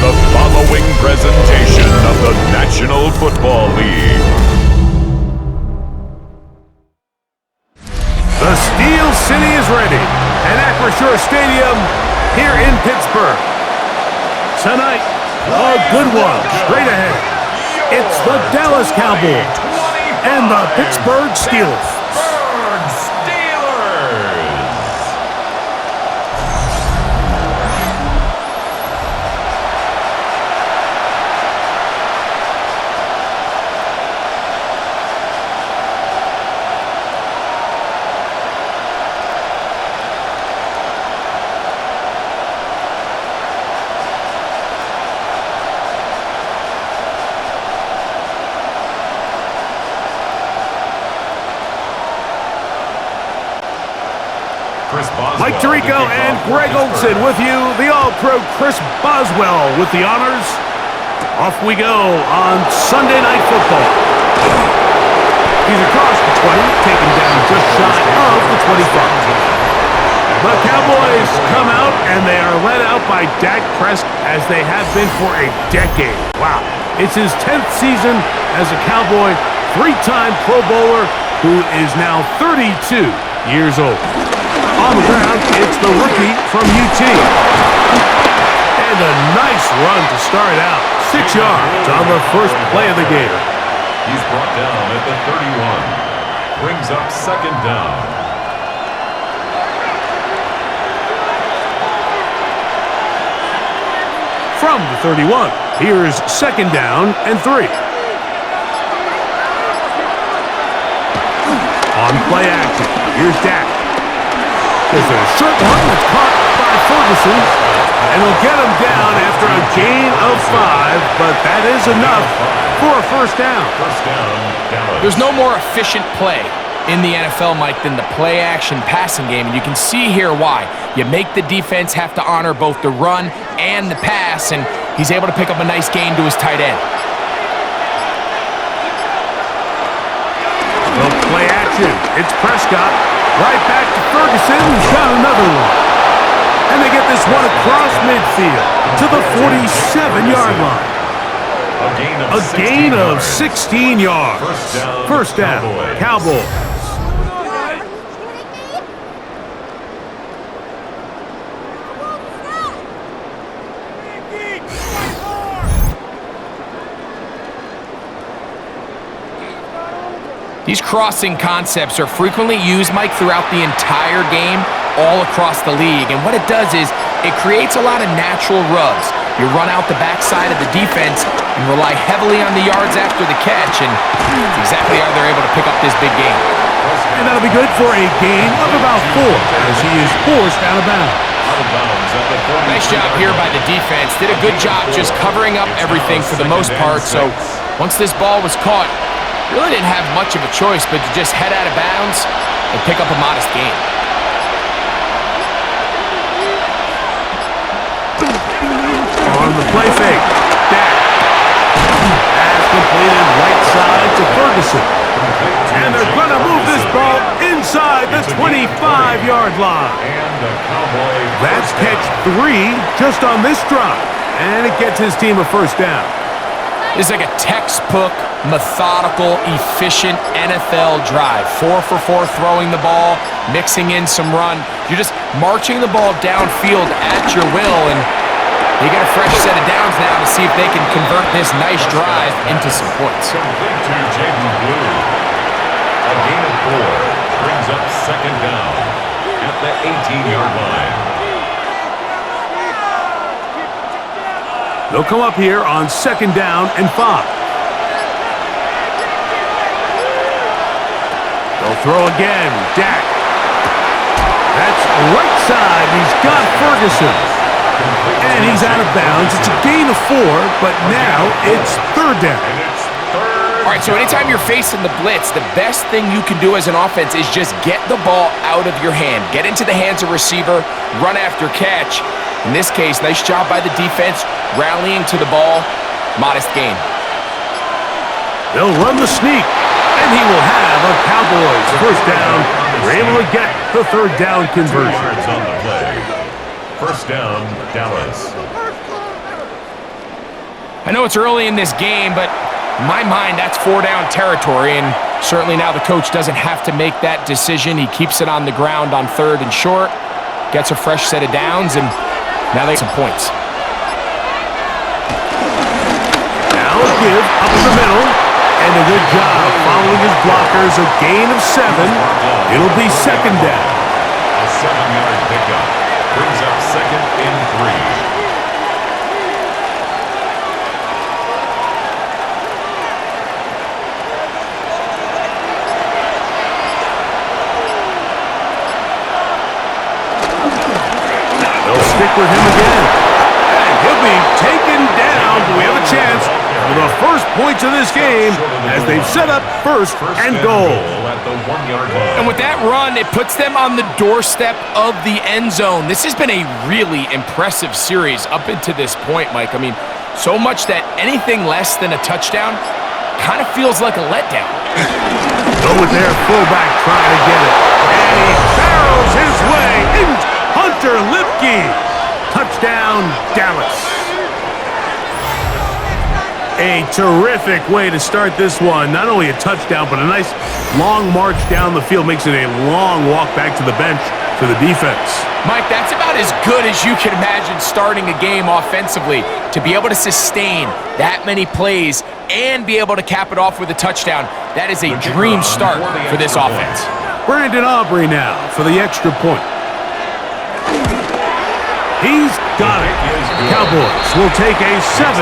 the following presentation of the National Football League. The Steel City is ready at Acrisure Stadium here in Pittsburgh. Tonight, a good one straight ahead. It's the Dallas Cowboys and the Pittsburgh Steelers. Mike Tirico and Greg Olson with you. The All-Pro Chris Boswell with the honors. Off we go on Sunday Night Football. He's across the 20, taken down just shy of the 25. The Cowboys come out, and they are led out by Dak Prescott, as they have been for a decade. Wow. It's his 10th season as a Cowboy, three-time Pro Bowler, who is now 32 years old. On the ground, it's the rookie from UT. And a nice run to start out. 6 yards on the first play of the game. He's brought down at the 31. Brings up second down. From the 31, here's second down and 3. On play action, here's Dak. There's a short one that's caught by Ferguson, and he'll get him down after a gain of 5, but that is enough for a first down. There's no more efficient play in the NFL, Mike, than the play-action passing game, and you can see here why. You make the defense have to honor both the run and the pass, and he's able to pick up a nice gain to his tight end. The play action. It's Prescott. Right back to Ferguson, who's got another one. And they get this one across midfield to the 47-yard line. A gain of 16 yards. First down, Cowboys. These crossing concepts are frequently used, Mike, throughout the entire game, all across the league. And what it does is it creates a lot of natural rubs. You run out the backside of the defense and rely heavily on the yards after the catch, and that's exactly how they're able to pick up this big gain. And that'll be good for a gain of about 4 as he is forced out of bounds. Nice job here by the defense. Did a good job just covering up everything for the most part. So once this ball was caught, really didn't have much of a choice but to just head out of bounds and pick up a modest gain. On the play fake, Dak has completed right side to Ferguson. And they're going to move this ball inside the 25-yard line. That's catch 3 just on this drive. And it gets his team a first down. This is like a textbook, methodical, efficient NFL drive. 4 for 4 throwing the ball, mixing in some run. You're just marching the ball downfield at your will, and you get a fresh set of downs now to see if they can convert this nice drive into some points. Complete to Jaden Blue. A gain of 4 brings up second down at the 18-yard line. They'll come up here on second down and 5. They'll throw again. Dak. That's right side. He's got Ferguson. And he's out of bounds. It's a gain of 4, but now it's third down. All right, so anytime you're facing the blitz, the best thing you can do as an offense is just get the ball out of your hand. Get into the hands of receiver, run after catch. In this case, nice job by the defense, rallying to the ball. Modest gain. They'll run the sneak, and he will have a Cowboys first down. We're able to get the third down conversion. On the play. First down, Dallas. I know it's early in this game, but in my mind, that's 4-down territory, and certainly now the coach doesn't have to make that decision. He keeps it on the ground on 3rd and short, gets a fresh set of downs, and now they have some points. Now a give up the middle, and a good job following his blockers. A gain of 7. It'll be 2nd down. A 7-yard pickup brings up 2nd and 3. Stick with him again. And he'll be taken down. Do we have a chance for the first points of this game as they've set up first and goal. At the 1-yard line. And with that run, it puts them on the doorstep of the end zone. This has been a really impressive series up into this point, Mike. I mean, so much that anything less than a touchdown kind of feels like a letdown. Go with their fullback trying to get it. And he barrels his way into Hunter Lipke. Touchdown, Dallas. A terrific way to start this one. Not only a touchdown, but a nice long march down the field. Makes it a long walk back to the bench for the defense. Mike, that's about as good as you can imagine starting a game offensively. To be able to sustain that many plays and be able to cap it off with a touchdown, that is a dream start for this offense. Brandon Aubrey now for the extra point. He's got it. Cowboys will take a 7-0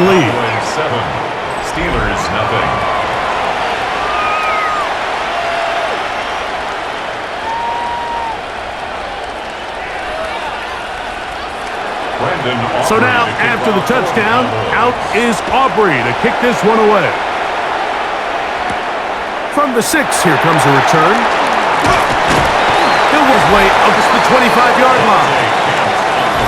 lead. 7. Steelers nothing. So now, after the touchdown, out is Aubrey to kick this one away. From the 6, here comes a return. He'll his way up to the 25-yard line.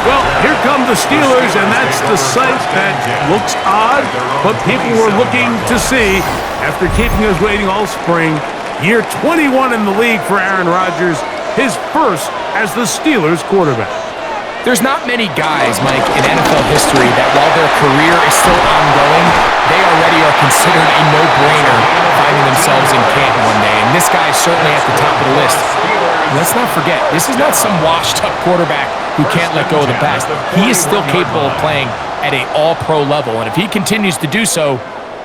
Well, here come the Steelers, and that's the sight that looks odd, but people were looking to see after keeping us waiting all spring. Year 21 in the league for Aaron Rodgers, his first as the Steelers quarterback. There's not many guys, Mike, in NFL history that while their career is still ongoing, they already are considered a no-brainer finding themselves in Canton one day. And this guy is certainly at the top of the list. Let's not forget, this is not some washed-up quarterback who can't let go of the pass. He is still capable of playing at an all-pro level. And if he continues to do so,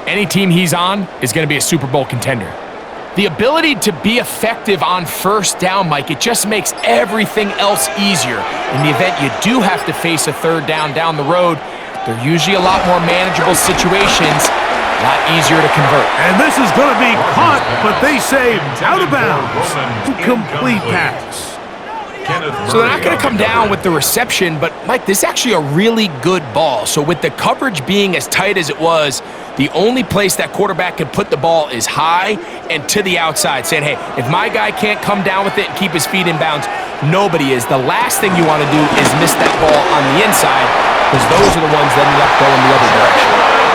any team he's on is going to be a Super Bowl contender. The ability to be effective on first down, Mike, it just makes everything else easier. In the event you do have to face a third down the road, they're usually a lot more manageable situations, a lot easier to convert. And this is going to be caught, but they say out of bounds. Complete pass. So they're not going to come down with the reception, but, Mike, this is actually a really good ball. So with the coverage being as tight as it was, the only place that quarterback can put the ball is high and to the outside, saying, hey, if my guy can't come down with it and keep his feet in bounds, nobody is. The last thing you want to do is miss that ball on the inside, because those are the ones that end up going the other direction.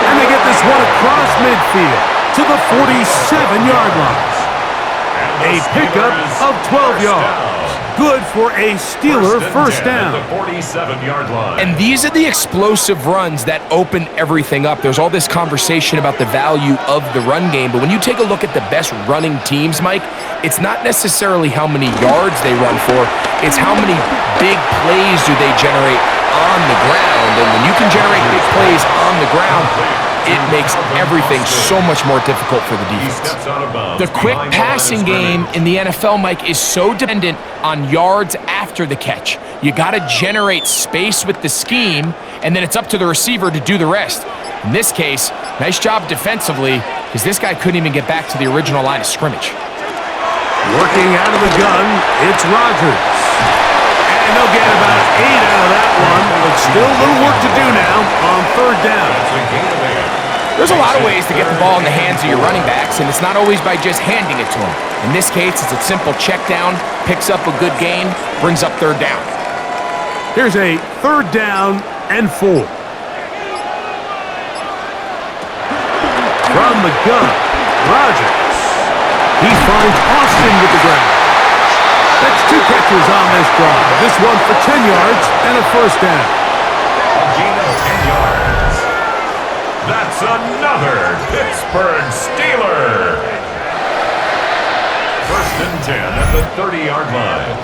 And they get this one across midfield to the 47-yard line. A pickup of 12 yards. Good for a Steeler first down. At the 47-yard line. And these are the explosive runs that open everything up. There's all this conversation about the value of the run game, but when you take a look at the best running teams, Mike, it's not necessarily how many yards they run for, it's how many big plays do they generate on the ground. And when you can generate big plays on the ground, it makes everything so much more difficult for the defense. The quick passing game in the NFL, Mike, is so dependent on yards after the catch. You got to generate space with the scheme, and then it's up to the receiver to do the rest. In this case, nice job defensively, because this guy couldn't even get back to the original line of scrimmage. Working out of the gun, it's Rodgers. And they'll get about 8 out of that one, but still a little work to do now on third down. There's a lot of ways to get the ball in the hands of your running backs, and it's not always by just handing it to them. In this case, it's a simple check down, picks up a good gain, brings up third down. Here's a 3rd down and 4. From the gun, Rodgers. He finds Austin with the ground. That's 2 catches on this drive. This one for 10 yards and a first down. A gain of 10 yards. It's another Pittsburgh Steeler. 1st and 10 at the 30-yard line.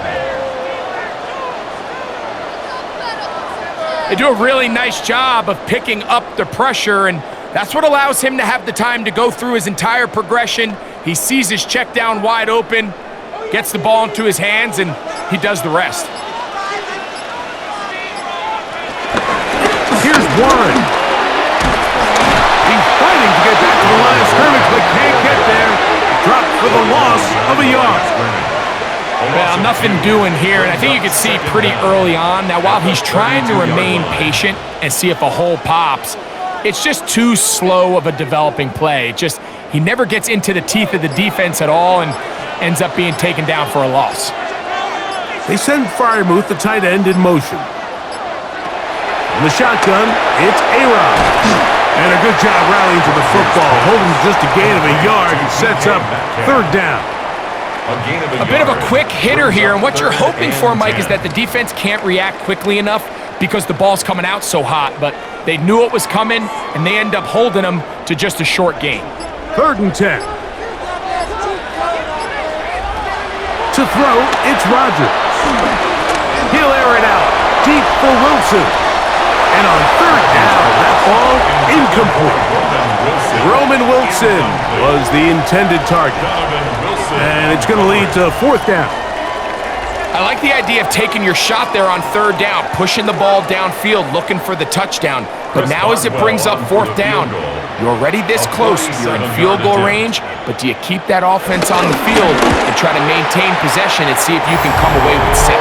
They do a really nice job of picking up the pressure, and that's what allows him to have the time to go through his entire progression. He sees his check down wide open, gets the ball into his hands, and he does the rest. Here's Warren. He's fighting to get back to the line of scrimmage, but can't get there. Dropped for the loss of a yard. Well, nothing doing here, and I think you can see pretty early on. Now, while he's trying to remain patient and see if a hole pops, it's just too slow of a developing play. He never gets into the teeth of the defense at all and ends up being taken down for a loss. They send Freiermuth, the tight end, in motion. In the shotgun, it's A-Rod. And a good job rallying to the football, holding just a gain of a yard and sets up 3rd down. A bit of a quick hitter here, and what you're hoping for, Mike, is that the defense can't react quickly enough because the ball's coming out so hot, but they knew it was coming, and they end up holding them to just a short gain. 3rd and 10. To throw, it's Rodgers. He'll air it out, deep for Wilson. And on 3rd down, that ball incomplete. Roman Wilson was the intended target. And it's going to lead to 4th down. I like the idea of taking your shot there on 3rd down, pushing the ball downfield, looking for the touchdown. But now as it brings up 4th down, you're already this close. You're in field goal range, but do you keep that offense on the field and try to maintain possession and see if you can come away with 6?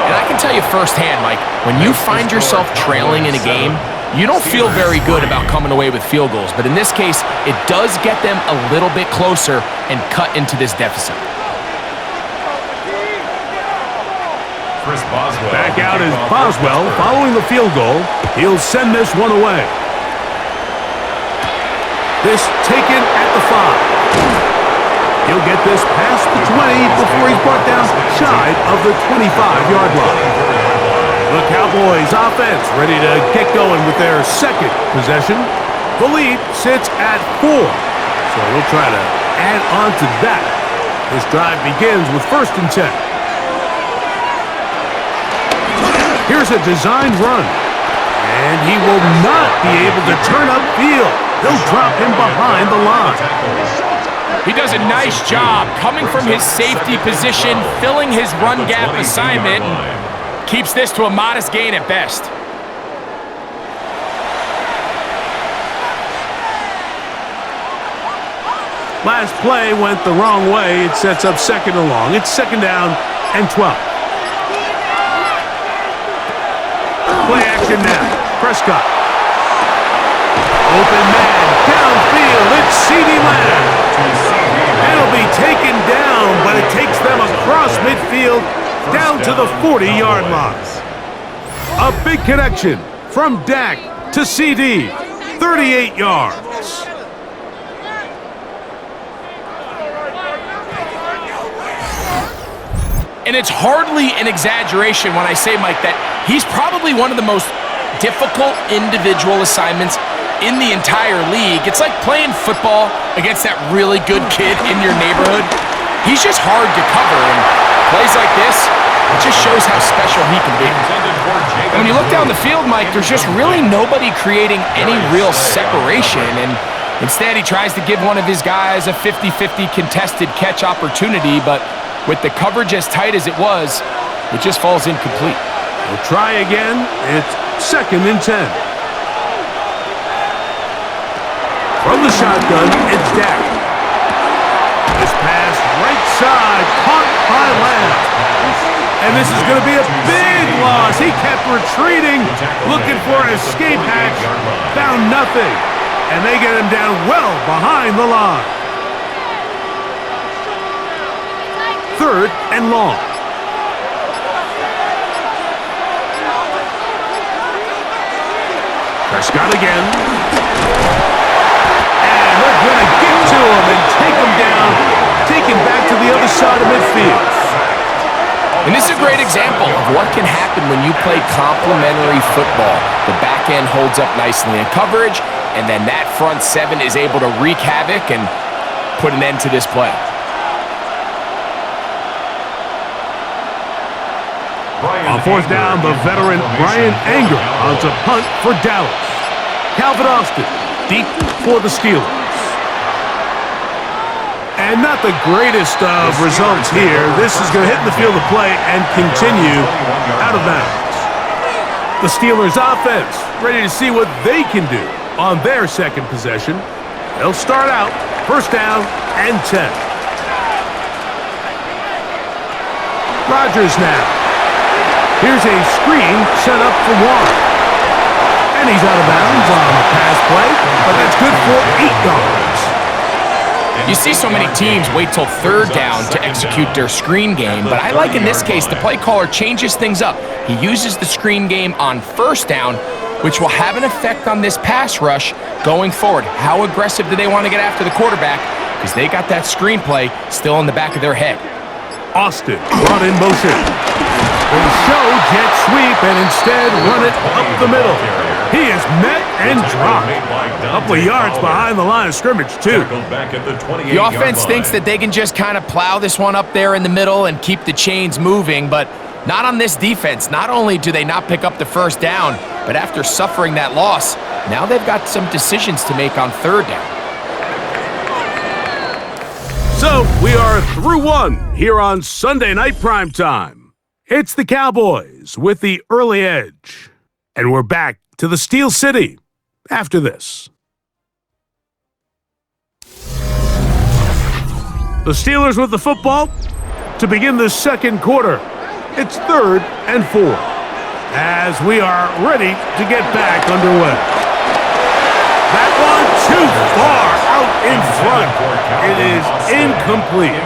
And I can tell you firsthand, Mike, when you find yourself trailing in a game, you don't feel very good about coming away with field goals. But in this case, it does get them a little bit closer and cut into this deficit. Back out is Boswell following the field goal. He'll send this one away. This taken at the 5. He'll get this past the 20 before he's brought down shy of the 25-yard line. The Cowboys offense ready to get going with their 2nd possession. The lead sits at 4, so they'll try to add on to that. This drive begins with 1st and 10. Here's a designed run, and he will not be able to turn upfield. They'll drop him behind the line. He does a nice job coming from his safety position, filling his run gap assignment, and keeps this to a modest gain at best. Last play went the wrong way. It sets up 2nd and long. It's 2nd down and 12. Play action now. Prescott. Open man. Downfield. It's CeeDee Lamb. It'll be taken down, but it takes them across midfield down to the 40-yard line. A big connection from Dak to CD. 38 yards. And it's hardly an exaggeration when I say, Mike, that he's probably one of the most difficult individual assignments in the entire league. It's like playing football against that really good kid in your neighborhood. He's just hard to cover, and plays like this, it just shows how special he can be. And when you look down the field, Mike, there's just really nobody creating any real separation, and instead he tries to give one of his guys a 50-50 contested catch opportunity, but with the coverage as tight as it was, it just falls incomplete. We'll try again. It's 2nd and 10. From the shotgun, it's Dak. This pass right side, caught by Lamb. And this is going to be a big loss. He kept retreating, looking for an escape hatch, found nothing. And they get him down well behind the line. 3rd and long. Prescott again. And they're going to get to him and take him down, take him back to the other side of midfield. And this is a great example of what can happen when you play complementary football. The back end holds up nicely in coverage, and then that front seven is able to wreak havoc and put an end to this play. On fourth down, the veteran Brian Anger on to punt for Dallas. Calvin Austin deep for the Steelers. And not the greatest of results here. This is going to hit the field of play and continue out of bounds. The Steelers offense ready to see what they can do on their second possession. They'll start out first down and 10. Rodgers now. Here's a screen set up for Warren. And he's out of bounds on a pass play, but that's good for 8 yards. You see so many teams wait till third down to execute their screen game, but I like in this case the play caller changes things up. He uses the screen game on first down, which will have an effect on this pass rush going forward. How aggressive do they want to get after the quarterback? Because they got that screenplay still in the back of their head. Austin brought in motion. They show jet sweep and instead run it up the middle. He is met and dropped. A couple of yards behind the line of scrimmage, too. The offense thinks that they can just kind of plow this one up there in the middle and keep the chains moving, but not on this defense. Not only do they not pick up the first down, but after suffering that loss, now they've got some decisions to make on third down. So we are through one here on Sunday Night Primetime. It's the Cowboys with the early edge. And we're back to the Steel City after this. The Steelers with the football to begin the second quarter. It's 3rd and 4 as we are ready to get back underway. That one too far out in front. It is incomplete.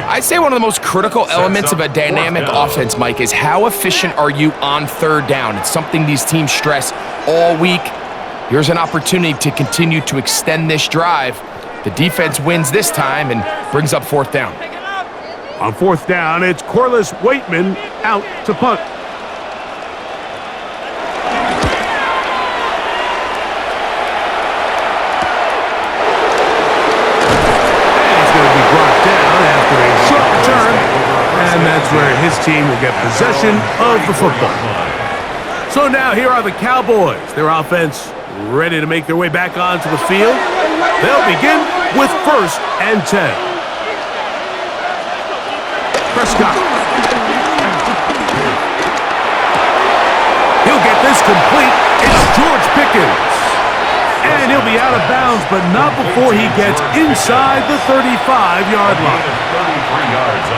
I'd say one of the most critical elements of a dynamic offense, Mike, is how efficient are you on third down? It's something these teams stress all week. Here's an opportunity to continue to extend this drive. The defense wins this time and brings up fourth down. On fourth down, it's Corliss Waitman out to punt. And that's where his team will get possession of the football. So now here are the Cowboys. Their offense ready to make their way back onto the field. They'll begin with 1st and 10. Prescott. He'll get this complete. It's George Pickens. And he'll be out of bounds, but not before he gets inside the 35-yard line.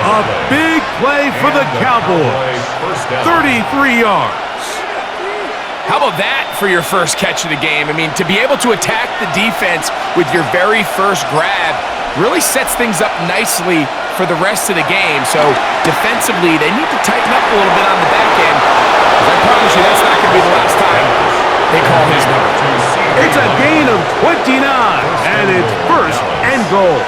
A big play for the Cowboys. 33 yards. How about that for your first catch of the game? I mean, to be able to attack the defense with your very first grab really sets things up nicely for the rest of the game. So defensively, they need to tighten up a little bit on the back end. I promise you that's not going to be the last time they call his number. It's a gain of 29, and it's 1st and goal.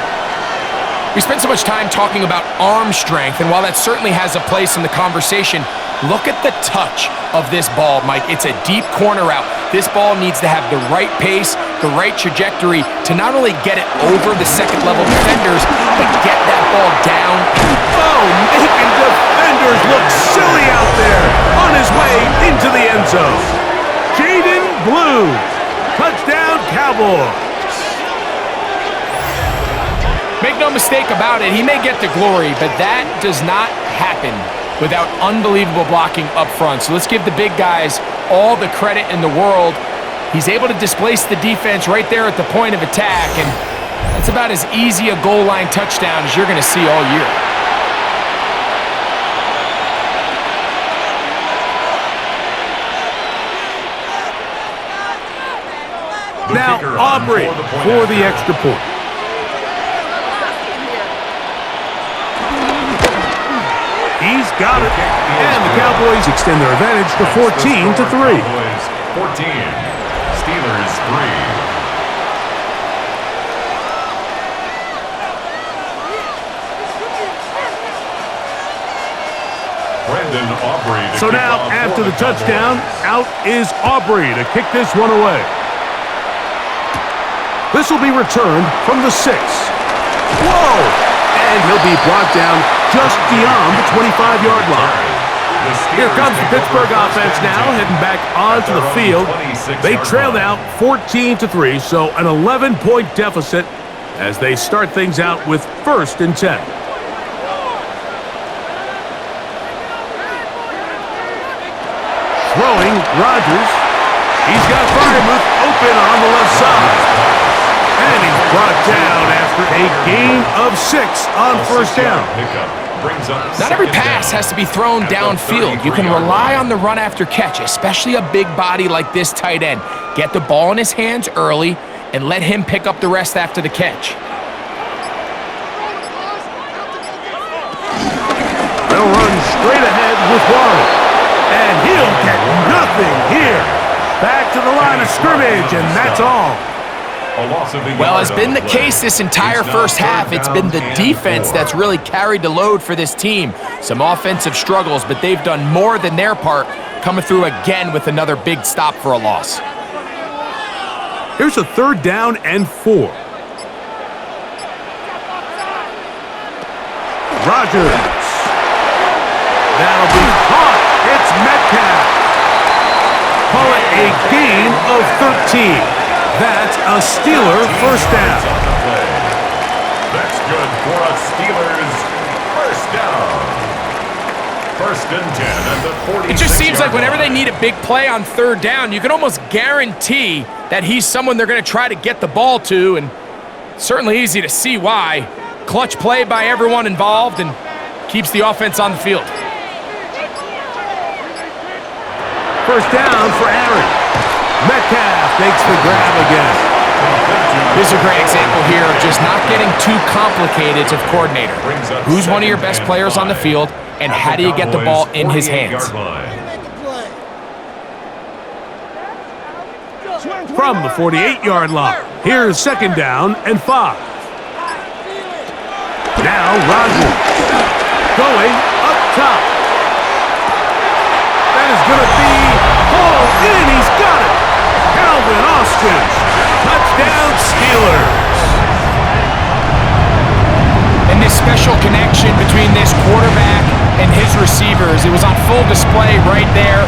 We spent so much time talking about arm strength, and while that certainly has a place in the conversation, look at the touch of this ball, Mike. It's a deep corner route. This ball needs to have the right pace, the right trajectory to not only get it over the second-level defenders, but get that ball down. Oh, making defenders look silly out there on his way into the end zone. Jaden Blue, touchdown Cowboys. Make no mistake about it, he may get the glory, but that does not happen without unbelievable blocking up front. So let's give the big guys all the credit in the world. He's able to displace the defense right there at the point of attack, and that's about as easy a goal line touchdown as you're going to see all year. Now Aubrey for the extra point. He's got it. And the Cowboys extend their advantage to 14-3. 14. Steelers 3. So now, after the touchdown, out is Aubrey to kick this one away. This will be returned from the 6. Whoa! And he'll be brought down just beyond the 25-yard line. Here comes the Pittsburgh offense now, heading back onto the field. They trail now 14-3, so an 11-point deficit as they start things out with 1st and 10. Throwing, Rodgers. He's got Freiermuth open on the left side. And he's brought down after a gain of 6 on 1st down. Not every pass has to be thrown downfield. You can rely on the run after catch, especially a big body like this tight end. Get the ball in his hands early and let him pick up the rest after the catch. They'll run straight ahead with Warren. And he'll get nothing here. Back to the line of scrimmage, and that's all. Well, has been the case this entire first half. It's been the defense that's really carried the load for this team. Some offensive struggles, but they've done more than their part, coming through again with another big stop for a loss. Here's a 3rd down and 4. Rodgers. That'll be caught. It's Metcalf. Call it a gain of 13. That's a Steeler 1st down. That's good for a Steelers 1st down. 1st and 10 at the 46. It just seems like whenever they need a big play on 3rd down, you can almost guarantee that he's someone they're going to try to get the ball to, and certainly easy to see why. Clutch play by everyone involved and keeps the offense on the field. 1st down for Aaron. Metcalf makes the grab again. This is a great example here of just not getting too complicated as a coordinator. Who's one of your best players on the field, and how do you get the ball in his hands? From the 48-yard line, here's 2nd down and 5. Now Rodgers going up top. That is going to be hauled in. He's got it. Calvin Austin. Touchdown Steelers. And this special connection between this quarterback and his receivers, it was on full display right there.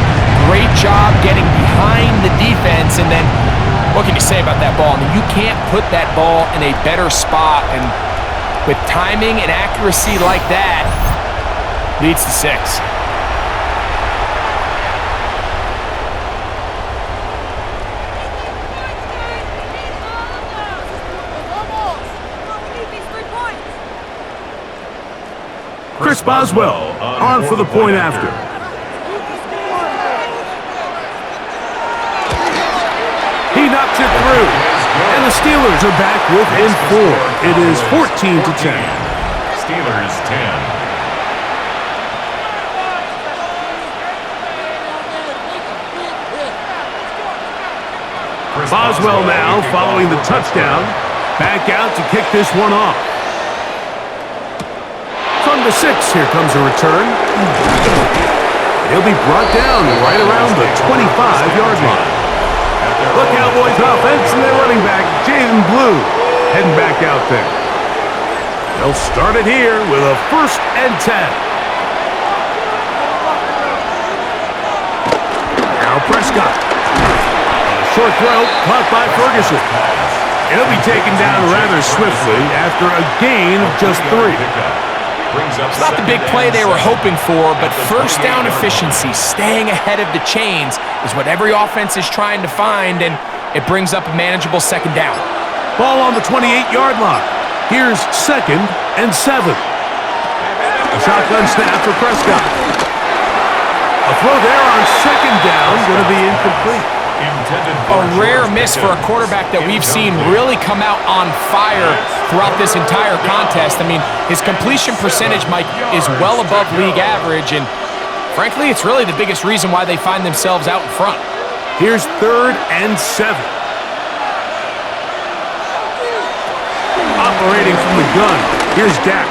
Great job getting behind the defense, and then what can you say about that ball? I mean, you can't put that ball in a better spot, and with timing and accuracy like that, leads to 6. Chris Boswell on for the point after. He knocks it through, and the Steelers are back within 4. It is 14-10. Steelers 10. Boswell now following the touchdown. Back out to kick this one off. From the 6, here comes a return. He'll be brought down right around the 25-yard line. The Cowboys offense and their running back, Jaden Blue, heading back out there. They'll start it here with a 1st and 10. Now Prescott. A short throw caught by Ferguson. He'll be taken down rather swiftly after a gain of just 3. It's not the big play they were hoping for, but 1st down efficiency, staying ahead of the chains, is what every offense is trying to find, and it brings up a manageable 2nd down. Ball on the 28-yard line. Here's 2nd and 7. A shotgun snap for Prescott. A throw there on 2nd down, going to be incomplete. A rare miss for a quarterback that we've seen really come out on fire throughout this entire contest. I mean, his completion percentage, Mike, is well above league average, and frankly, it's really the biggest reason why they find themselves out in front. Here's 3rd and 7. Operating from the gun, here's Dak.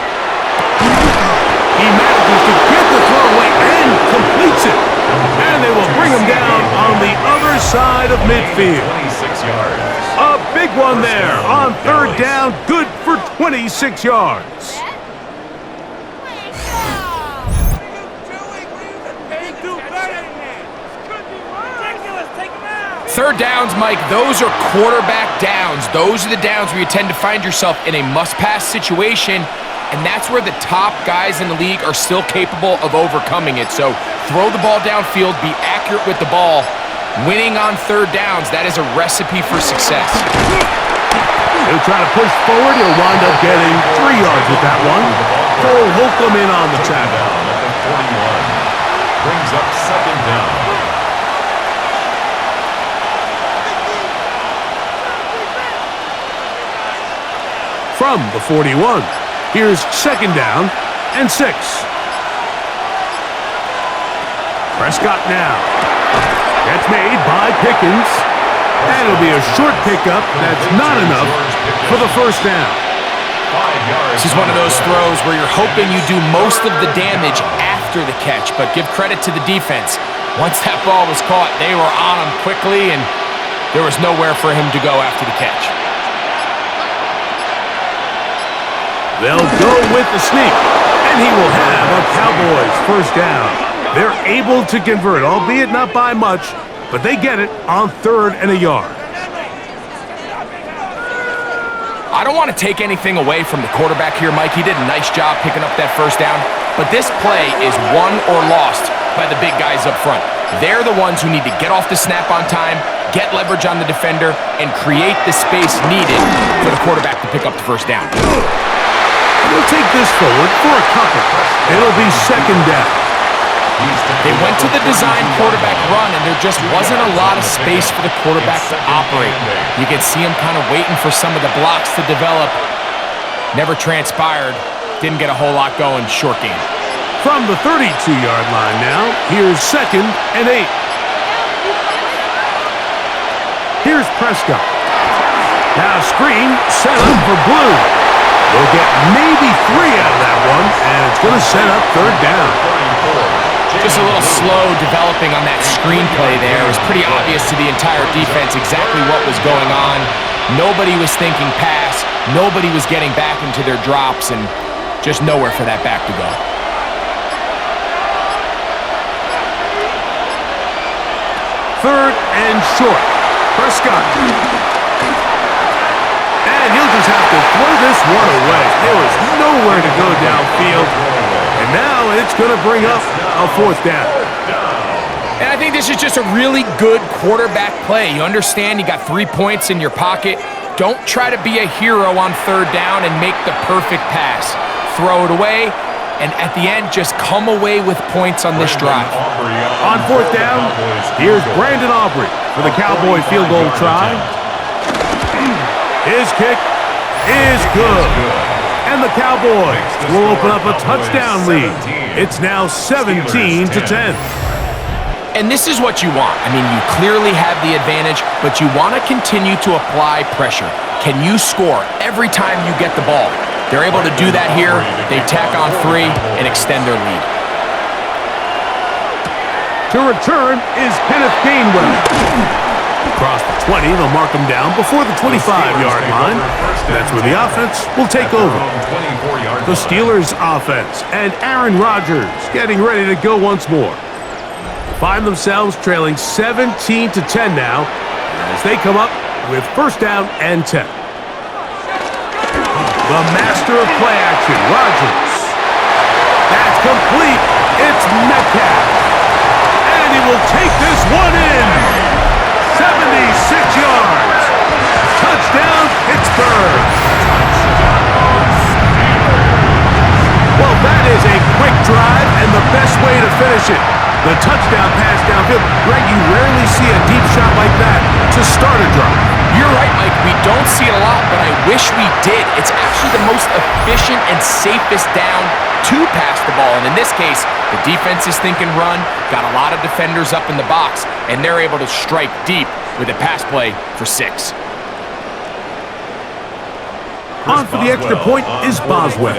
He manages to get the throw away and completes it. And they will bring him down on the other side of midfield. 26 yards. A Big one there on third down. Good for 26 yards. Third downs, Mike, those are quarterback downs. Those are the downs where you tend to find yourself in a must-pass situation, and that's where the top guys in the league are still capable of overcoming it. So throw the ball downfield, be accurate with the ball. Winning on third downs, that is a recipe for success. He'll try to push forward. He'll wind up getting 3 yards with that one. Cole Holcomb in on the tackle. At the 41. Brings up second down. From the 41, here's second down and 6. Prescott now. That's made by Pickens. And it'll be a short pickup. That's not enough for the first down. This is one of those throws where you're hoping you do most of the damage after the catch, but give credit to the defense. Once that ball was caught, they were on him quickly, and there was nowhere for him to go after the catch. They'll go with the sneak, and he will have a Cowboys first down. They're able to convert, albeit not by much, but they get it on 3rd and a yard. I don't want to take anything away from the quarterback here, Mike. He did a nice job picking up that first down, but this play is won or lost by the big guys up front. They're the ones who need to get off the snap on time, get leverage on the defender, and create the space needed for the quarterback to pick up the first down. We'll take this forward for a couple. It'll be second down. They went to the design quarterback run, and there just wasn't a lot of space for the quarterback to operate. You could see him kind of waiting for some of the blocks to develop. Never transpired. Didn't get a whole lot going. Short game. From the 32-yard line now, here's second and 8. Here's Prescott. Now screen set up for Blue. They'll get maybe 3 out of that one, and it's going to set up third down. Just a little slow developing on that screenplay there. It was pretty obvious to the entire defense exactly what was going on. Nobody was thinking pass. Nobody was getting back into their drops, and just nowhere for that back to go. Third and short. Prescott. And he'll just have to throw this one away. There was nowhere to go downfield. And now it's going to bring up a 4th down. And I think this is just a really good quarterback play. You understand you got 3 points in your pocket. Don't try to be a hero on third down and make the perfect pass. Throw it away, and at the end, just come away with points on this drive. On 4th down, here's Brandon Aubrey for the Cowboy field goal try. His kick is good. And the Cowboys will open up a touchdown lead. It's now 17-10. And this is what you want. I mean, you clearly have the advantage, but you want to continue to apply pressure. Can you score every time you get the ball? They're able to do that here. They tack on 3 and extend their lead. To return is Kenneth Gainwell. Across the 20, they'll mark him down before the 25-yard line. That's where the offense will take over. The Steelers' offense and Aaron Rodgers getting ready to go once more. Find themselves trailing 17-10 now as they come up with first down and 10. The master of play action, Rodgers. That's complete. It's Metcalf. And he will take this one in. 76 yards. Touchdown, Pittsburgh. Well, that is a quick drive and the best way to finish it. The touchdown pass downfield. Greg, you rarely see a deep shot like that to start a drive. You're right, Mike. We don't see it a lot, but I wish we did. It's actually the most efficient and safest down to pass the ball. And in this case, the defense is thinking run, got a lot of defenders up in the box, and they're able to strike deep with a pass play for 6. On for the extra point is Boswell.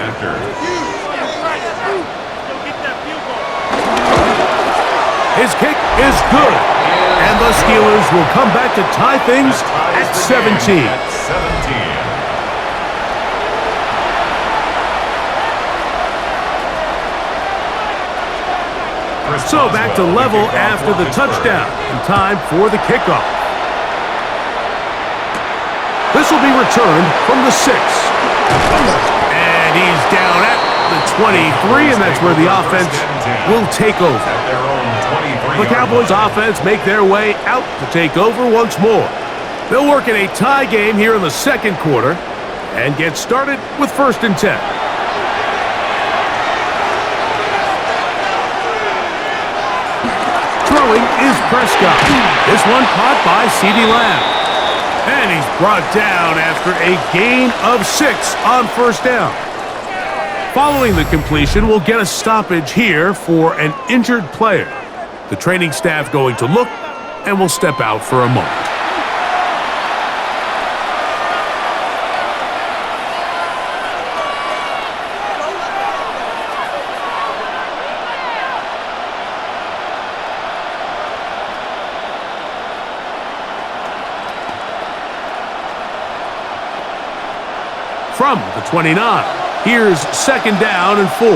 His kick is good. And the Steelers will come back to tie things at 17. So back to level after the touchdown, and time for the kickoff. This will be returned from the 6. And he's down at the 23, and that's where the offense will take over. The Cowboys offense make their way out to take over once more. They'll work in a tie game here in the second quarter and get started with 1st and 10. Throwing is Prescott. This one caught by CeeDee Lamb. And he's brought down after a gain of 6 on 1st down. Following the completion, we'll get a stoppage here for an injured player. The training staff going to look, and will step out for a moment. From the 29, here's 2nd down and 4.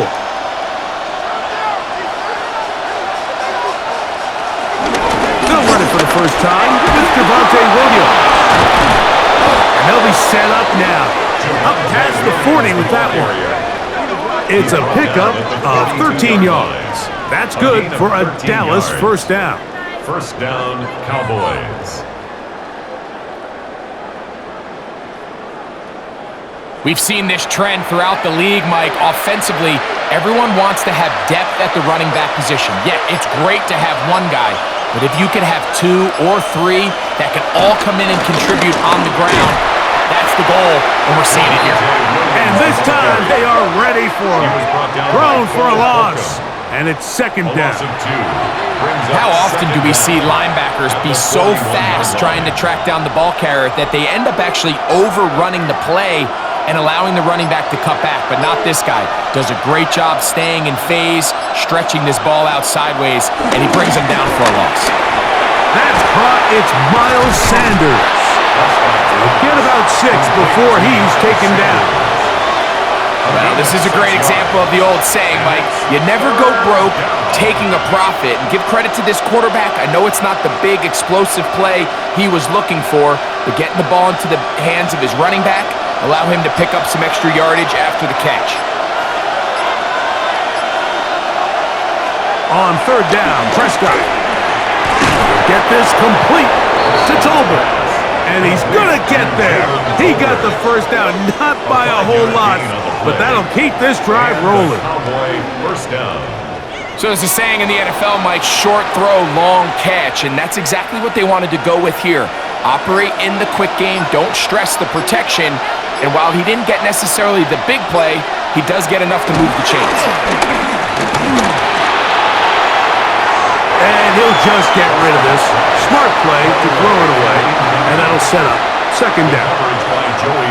They'll run it for the first time with Javonte Williams. And they'll be set up now. Up past the 40 with that one. It's a pickup of 13 yards. That's good for a Dallas 1st down. 1st down, Cowboys. We've seen this trend throughout the league, Mike. Offensively, everyone wants to have depth at the running back position. Yeah, it's great to have one guy, but if you can have 2 or 3 that can all come in and contribute on the ground, that's the goal, and we're seeing it here. And this time, they are ready for him. Thrown for a loss, and it's 2nd down. How often do we see linebackers be so fast trying to track down the ball carrier that they end up actually overrunning the play and allowing the running back to cut back, but not this guy. Does a great job staying in phase, stretching this ball out sideways, and he brings him down for a loss. That's caught. It's Miles Sanders. Get about 6 before he's taken down. Well, this is a great example of the old saying, Mike. You never go broke taking a profit. And give credit to this quarterback. I know it's not the big explosive play he was looking for, but getting the ball into the hands of his running back, allow him to pick up some extra yardage after the catch. On 3rd down, Prescott. Get this complete to Tolbert. And he's going to get there. He got the 1st down, not by a whole lot, but that'll keep this drive rolling. First down. So there's a saying in the NFL, Mike, short throw, long catch, and that's exactly what they wanted to go with here. Operate in the quick game, don't stress the protection, and while he didn't get necessarily the big play, he does get enough to move the chains. And he'll just get rid of this. Smart play to throw it away, and that'll set up 2nd down.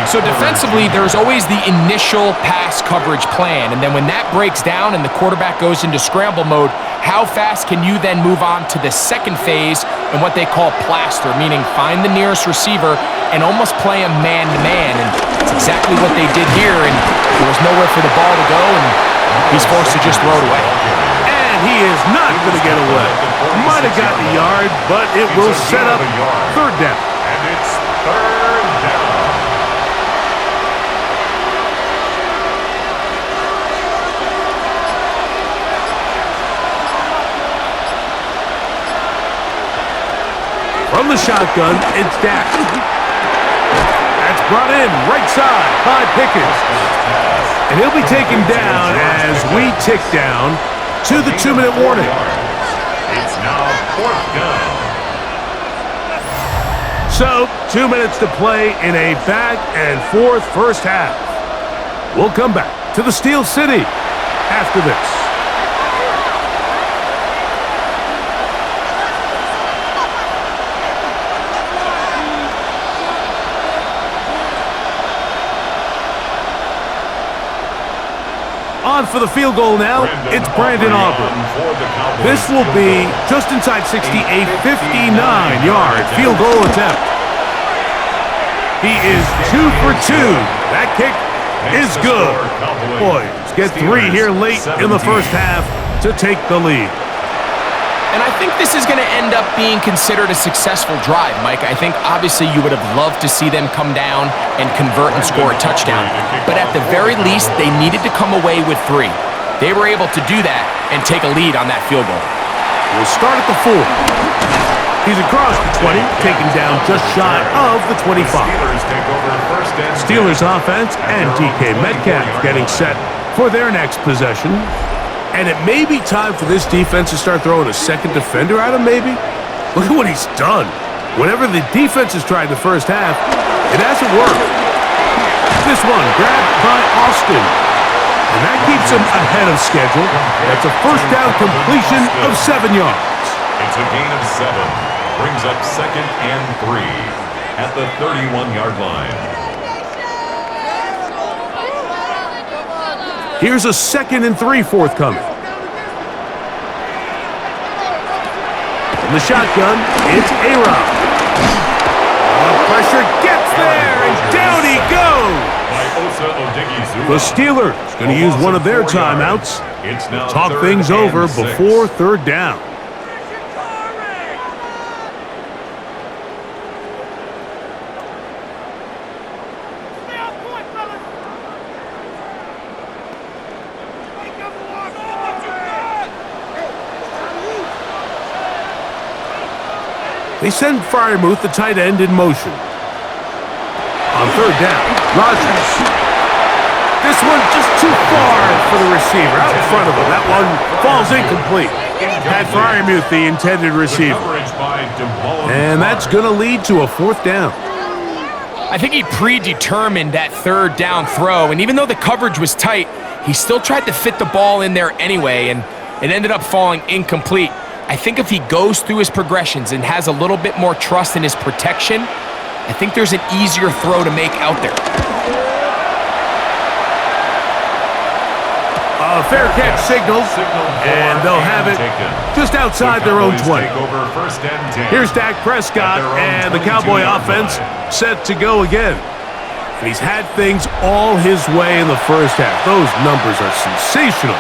So defensively, there's always the initial pass coverage plan, and then when that breaks down and the quarterback goes into scramble mode, how fast can you then move on to the 2nd phase and what they call plaster, meaning find the nearest receiver and almost play him man-to-man, and it's exactly what they did here, and there was nowhere for the ball to go, and he's forced to just throw it away. And he is not going to get away. Might have gotten a yard, but it will set up 3rd down. And it's 3rd down. From the shotgun, it's Dak. That's brought in right side by Pickens. And he'll be taken down as we tick down to the 2-minute warning. It's now 4th down. So, 2 minutes to play in a back-and-forth first half. We'll come back to the Steel City after this. On on for the field goal now. It's Brandon Aubrey. This will be just inside 60, a 59-yard field goal attempt. He is 2 for 2. That kick is good. Boys get 3 here late in the first half to take the lead. And I think this is going to end up being considered a successful drive, Mike. I think obviously you would have loved to see them come down and convert and score a touchdown. But at the very least, they needed to come away with 3. They were able to do that and take a lead on that field goal. We'll start at the 4. He's across the 20, taken down just shy of the 25. Steelers offense and DK Metcalf getting set for their next possession. And it may be time for this defense to start throwing a second defender at him, maybe. Look at what he's done. Whenever the defense has tried the first half, it hasn't worked. This one grabbed by Austin. And that keeps him ahead of schedule. That's a first down completion of 7 yards. It's a gain of 7. Brings up 2nd and 3 at the 31-yard line. Here's a 2nd and 3 forthcoming. From the shotgun, it's A-Rob. The pressure gets there, and down he goes. The Steelers going to use one of their timeouts to talk things over before 3rd down. They send Freiermuth, the tight end, in motion. On 3rd down, Rodgers. This one just too far for the receiver, out in front of him. That one falls incomplete. Pat Freiermuth, the intended receiver. And that's going to lead to a 4th down. I think he predetermined that 3rd down throw, and even though the coverage was tight, he still tried to fit the ball in there anyway, and it ended up falling incomplete. I think if he goes through his progressions and has a little bit more trust in his protection, I think there's an easier throw to make out there. A fair catch signal, and they'll have it just outside their own 20. Here's Dak Prescott and the Cowboy offense set to go again. And he's had things all his way in the first half. Those numbers are sensational.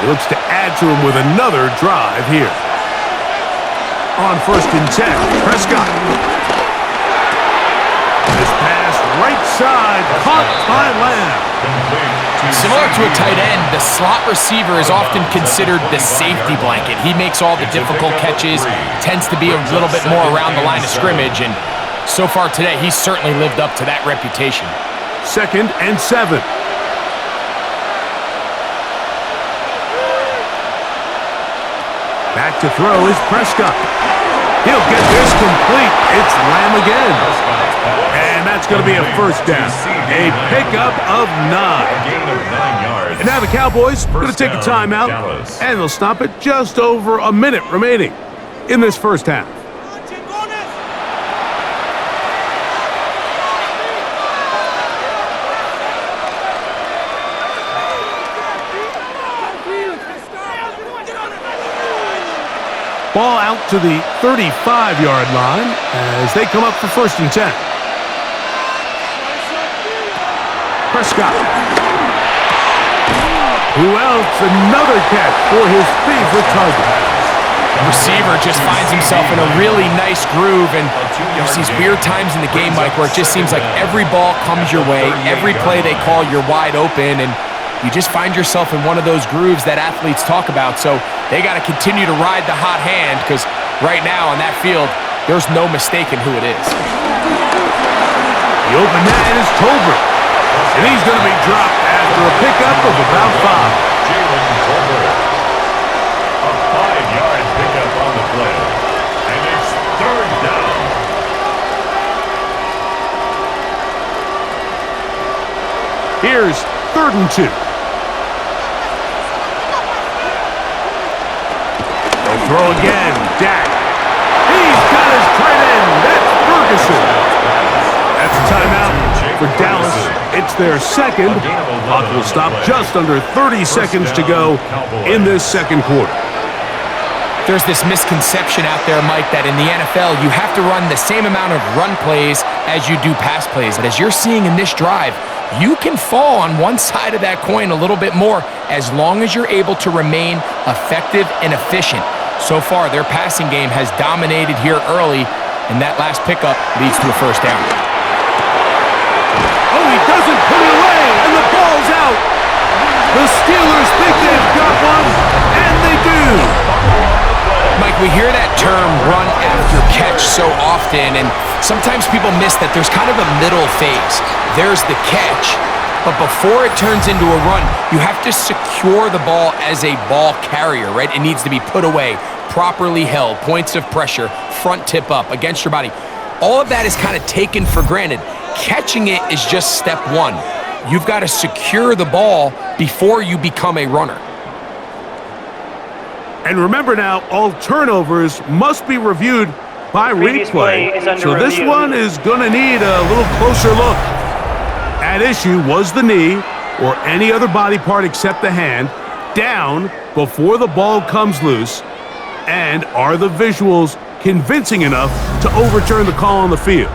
He looks to add to them with another drive here. On 1st and 10, Prescott. This pass right side, caught by Lamb. Similar to a tight end, the slot receiver is often considered the safety blanket. He makes all the difficult catches, tends to be a little bit more around the line of scrimmage, and so far today, he's certainly lived up to that reputation. 2nd and 7. Back to throw is Prescott. He'll get this complete. It's Lamb again. And that's going to be a 1st down. A pickup of 9. And now the Cowboys are going to take a timeout, and they'll stop it just over a minute remaining in this first half. Ball out to the 35-yard line as they come up for 1st and 10. Prescott. Who else? Another catch for his favorite target. The receiver just finds himself in a really nice groove, and there's these weird times in the game, Mike, where it just seems like every ball comes your way, every play they call, you're wide open, and you just find yourself in one of those grooves that athletes talk about. So they got to continue to ride the hot hand, because right now on that field, there's no mistaking who it is. The open man is Tolbert, and he's going to be dropped after a pickup of about 5. Jalen Tolbert. A 5-yard pickup on the play. And it's 3rd down. Here's 3rd and 2. They'll throw again. Dak. He's got his tight end. That's Ferguson. That's a timeout. for Dallas. It's their second. Clock will stop just under 30 seconds to go in this second quarter. There's this misconception out there, Mike, that in the NFL, you have to run the same amount of run plays as you do pass plays. And as you're seeing in this drive, you can fall on one side of that coin a little bit more as long as you're able to remain effective and efficient. So far, their passing game has dominated here early, and that last pickup leads to a first down. Oh, he doesn't put it away, and the ball's out. The Steelers think they've got one, and they do. Mike, we hear that term run after catch so often, and sometimes people miss that there's kind of a middle phase. There's the catch, but before it turns into a run, you have to secure the ball as a ball carrier, right? It needs to be put away, properly held, points of pressure, front tip up against your body. All of that is kind of taken for granted. Catching it is just step one. You've got to secure the ball before you become a runner. And remember now, all turnovers must be reviewed by replay. So this one is going to need a little closer look. At issue was the knee, or any other body part except the hand, down before the ball comes loose. And are the visuals convincing enough to overturn the call on the field?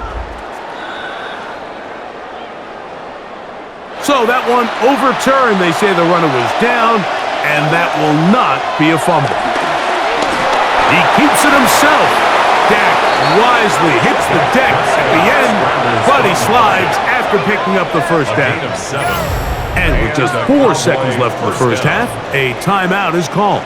So that one overturned. They say the runner was down, and that will not be a fumble. He keeps it himself. Dak wisely hits the deck at the end, but he slides after picking up the first down. And with just 4 seconds left in the first half, a timeout is called.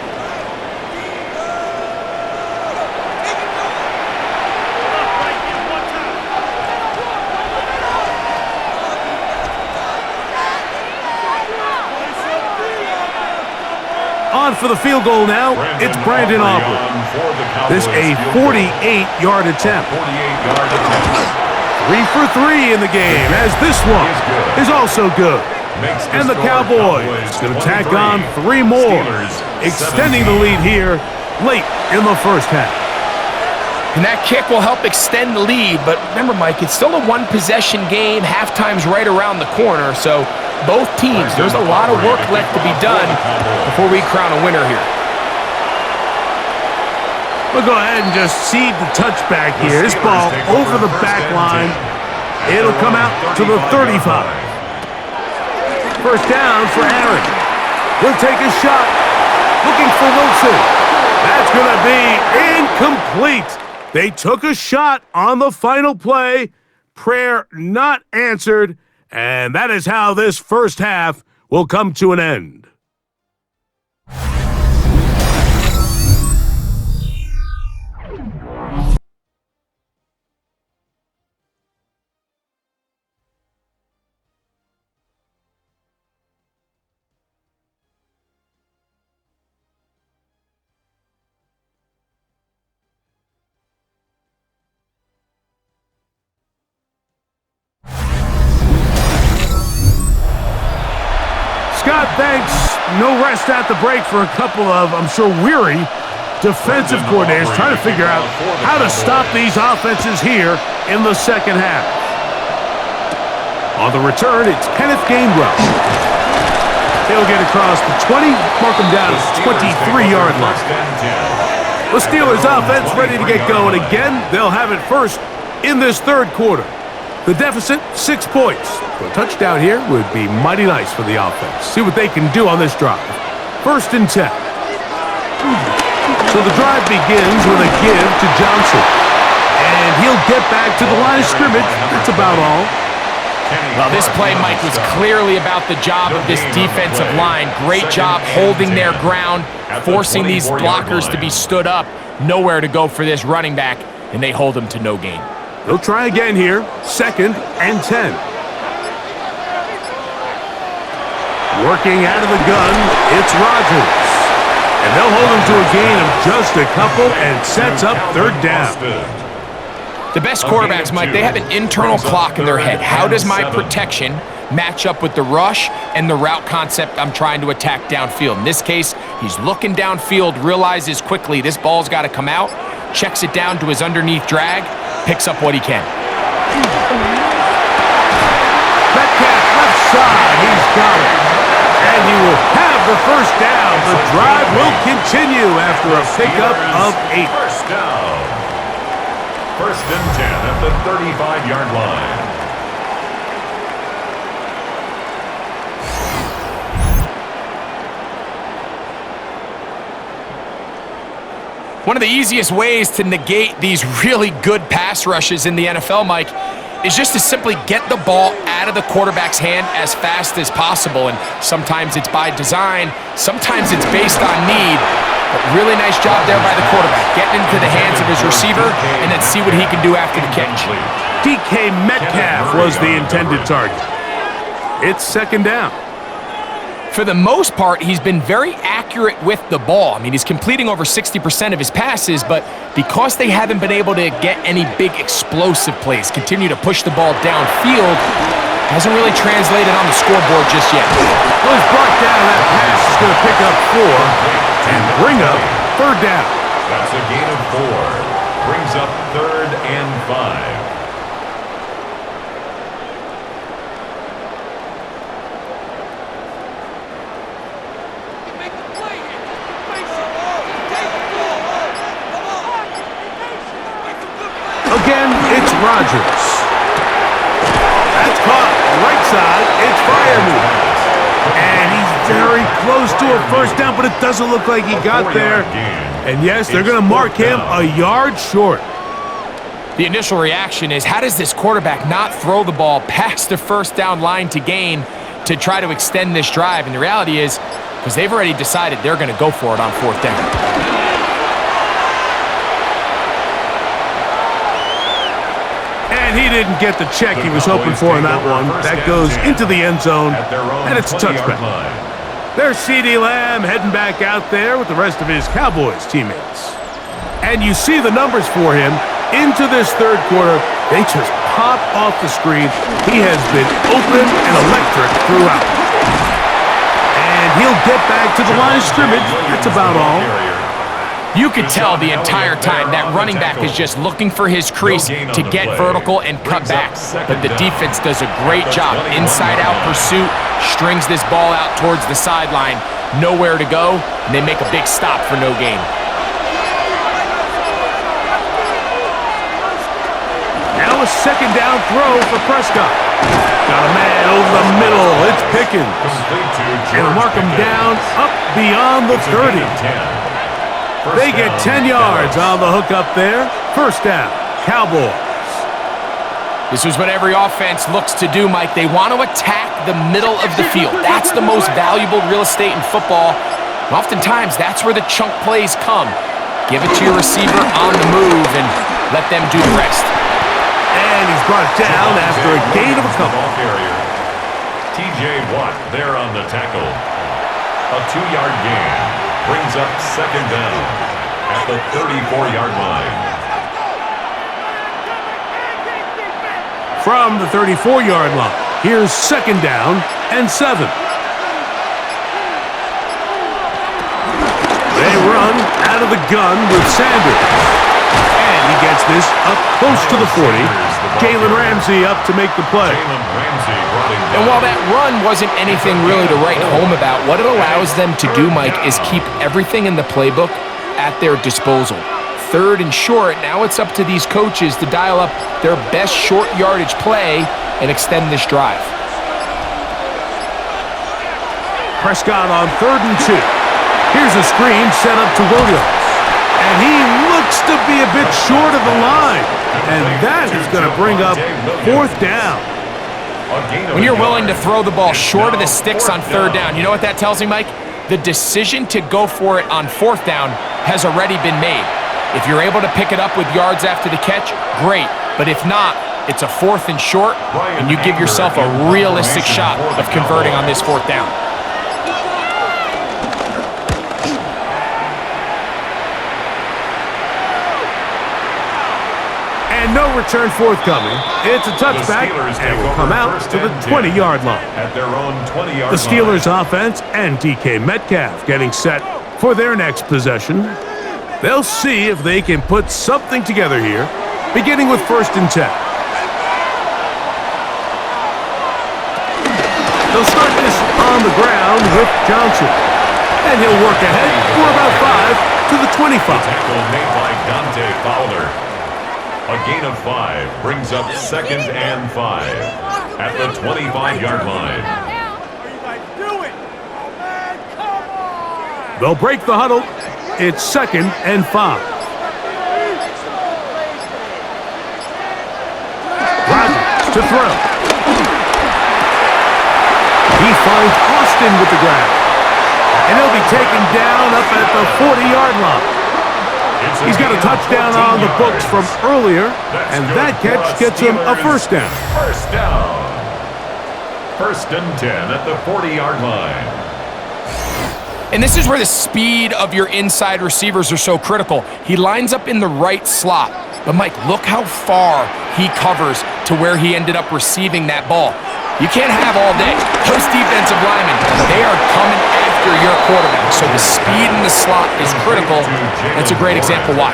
On for the field goal now, it's Brandon Aubrey. This a 48-yard attempt. 3 for 3 in the game, as this one is also good. And the Cowboys going to tack on 3 more, extending the lead here late in the first half. And that kick will help extend the lead, but remember, Mike, it's still a one-possession game. Halftime's right around the corner, so both teams, there's a lot of work left to be done before we crown a winner here. We'll go ahead and just seed the touchback here. This ball over the back line. It'll come out to the 35. First down for Aaron. He'll take a shot. Looking for Wilson. That's going to be incomplete. They took a shot on the final play. Prayer not answered. And that is how this first half will come to an end. Scott, thanks. No rest at the break for a couple of, I'm sure, weary defensive coordinators trying to figure out how to stop these offenses here in the second half. On the return, it's Kenneth Gainwell. He'll get across the 20, mark him down at the 23-yard line. The Steelers offense ready to get going again. They'll have it first in this third quarter. The deficit, 6 points. So a touchdown here would be mighty nice for the offense. See what they can do on this drive. First and 10. So the drive begins with a give to Johnson. And he'll get back to the line of scrimmage. That's about all. Well, this play, Mike, was clearly about the job of this defensive line. Great job holding their ground, forcing these blockers to be stood up. Nowhere to go for this running back, and they hold him to no gain. They'll try again here. Second and 10. Working out of the gun, it's Rodgers. And they'll hold him to a gain of just a couple and sets up third down. The best quarterbacks, Mike, they have an internal clock in their head. How does my protection match up with the rush and the route concept I'm trying to attack downfield? In this case, he's looking downfield, realizes quickly this ball's got to come out, checks it down to his underneath drag, picks up what he can. the first down. The drive will continue after a pickup of 8. First down. First and 10 at the 35-yard line. One of the easiest ways to negate these really good pass rushes in the NFL, Mike, is just to simply get the ball out of the quarterback's hand as fast as possible. And sometimes it's by design, sometimes it's based on need. But really nice job there by the quarterback, getting into the hands of his receiver and then see what he can do after the catch. DK Metcalf was the intended target. It's second down. For the most part, he's been very accurate with the ball. I mean, he's completing over 60% of his passes, but because they haven't been able to get any big explosive plays, continue to push the ball downfield, hasn't really translated on the scoreboard just yet. Well, he's brought down. That pass is going to pick up 4 and bring up third down. That's a gain of 4. Brings up 3rd and 5. Again, it's Rodgers. That's caught right side. It's Firemove. And he's very close to a first down, but it doesn't look like he got there. And yes, they're going to mark him a yard short. The initial reaction is, how does this quarterback not throw the ball past the first down line to gain to try to extend this drive? And the reality is, because they've already decided they're going to go for it on fourth down. And he didn't get the check he was hoping for in that one. That goes into the end zone, and it's a touchback. There's CeeDee Lamb heading back out there with the rest of his Cowboys teammates. And you see the numbers for him into this third quarter. They just pop off the screen. He has been open and electric throughout. And he'll get back to the line of scrimmage. That's about all. You could tell the entire time that running back is just looking for his crease to get vertical and cut back. But the defense does a great job. Inside-out pursuit, strings this ball out towards the sideline. Nowhere to go, and they make a big stop for no gain. Now a second down throw for Prescott. Got a man over the middle. It's Pickens. And mark him down up beyond the 30. They get 10 yards on the hook up there. First down, Cowboys. This is what every offense looks to do, Mike. They want to attack the middle of the field. That's the most valuable real estate in football. And oftentimes, that's where the chunk plays come. Give it to your receiver on the move and let them do the rest. And he's brought down after a gain of a couple. TJ Watt there on the tackle. A 2-yard gain. Brings up second down at the 34-yard line. From the 34-yard line, here's second down and 7. They run out of the gun with Sanders. And he gets this up close to the 40. Jalen Ramsey up to make the play. And while that run wasn't anything really to write home about, what it allows them to do, Mike, is keep everything in the playbook at their disposal. Third and short, now it's up to these coaches to dial up their best short yardage play and extend this drive. Prescott on 3rd and 2. Here's a screen set up to Williams. And he looks to be a bit short of the line. And that is going to bring up fourth down. When you're willing to throw the ball short of the sticks on third down, you know what that tells me, Mike? The decision to go for it on fourth down has already been made. If you're able to pick it up with yards after the catch, great. But if not, it's a 4th and short, and you give yourself a realistic shot of converting on this fourth down. And no return forthcoming. It's a touchback, and will come out to the 20-yard line. At their own 20-yard The Steelers offense and DK Metcalf getting set for their next possession. They'll see if they can put something together here, beginning with 1st and 10. They'll start this on the ground with Johnson. And he'll work ahead for about 5 to the 25. Tackle made by Dante Fowler. A gain of 5 brings up 2nd and 5 at the 25-yard line. They'll break the huddle. It's 2nd and 5. Rodgers to throw. He finds Austin with the grab. And he'll be taken down up at the 40-yard line. He's got a touchdown on the books from earlier, and that catch gets him a first down. First down. 1st and 10 at the 40-yard line. And this is where the speed of your inside receivers are so critical. He lines up in the right slot. But, Mike, look how far he covers to where he ended up receiving that ball. You can't have all day. Those defensive linemen, they are coming after your quarterback. So the speed in the slot is critical. That's a great example why.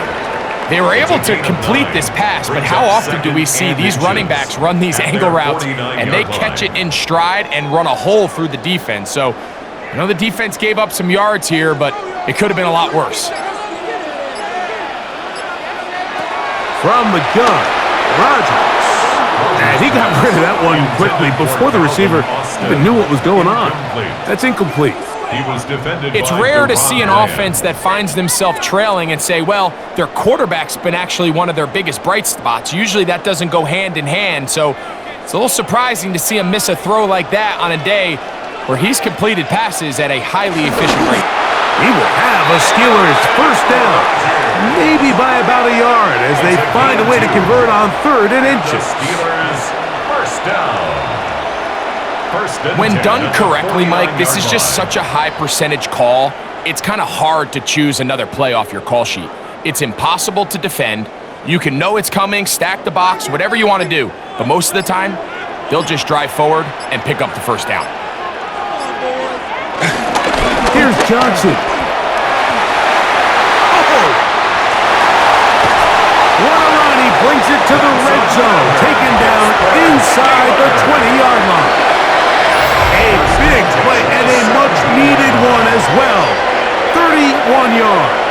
They were able to complete this pass, but how often do we see these running backs run these angle routes and they catch it in stride and run a hole through the defense? So I know the defense gave up some yards here, but it could have been a lot worse. From the gun, Rodgers. And he got rid of that one quickly before the receiver even knew what was going on. That's incomplete. It's rare to see an offense that finds themselves trailing and say, well, their quarterback's been actually one of their biggest bright spots. Usually that doesn't go hand in hand, so it's a little surprising to see him miss a throw like that on a day where he's completed passes at a highly efficient rate. He will have a Steelers first down, maybe by about a yard, as they find a way to convert on 3rd and inches. Steelers first down. When done correctly, Mike, this is just such a high percentage call. It's kind of hard to choose another play off your call sheet. It's impossible to defend. You can know it's coming, stack the box, whatever you want to do. But most of the time, they'll just drive forward and pick up the first down. Here's Johnson. Oh! What a run. He brings it to the red zone. Taken down inside the 20-yard line. A big play and a much-needed one as well. 31 yards.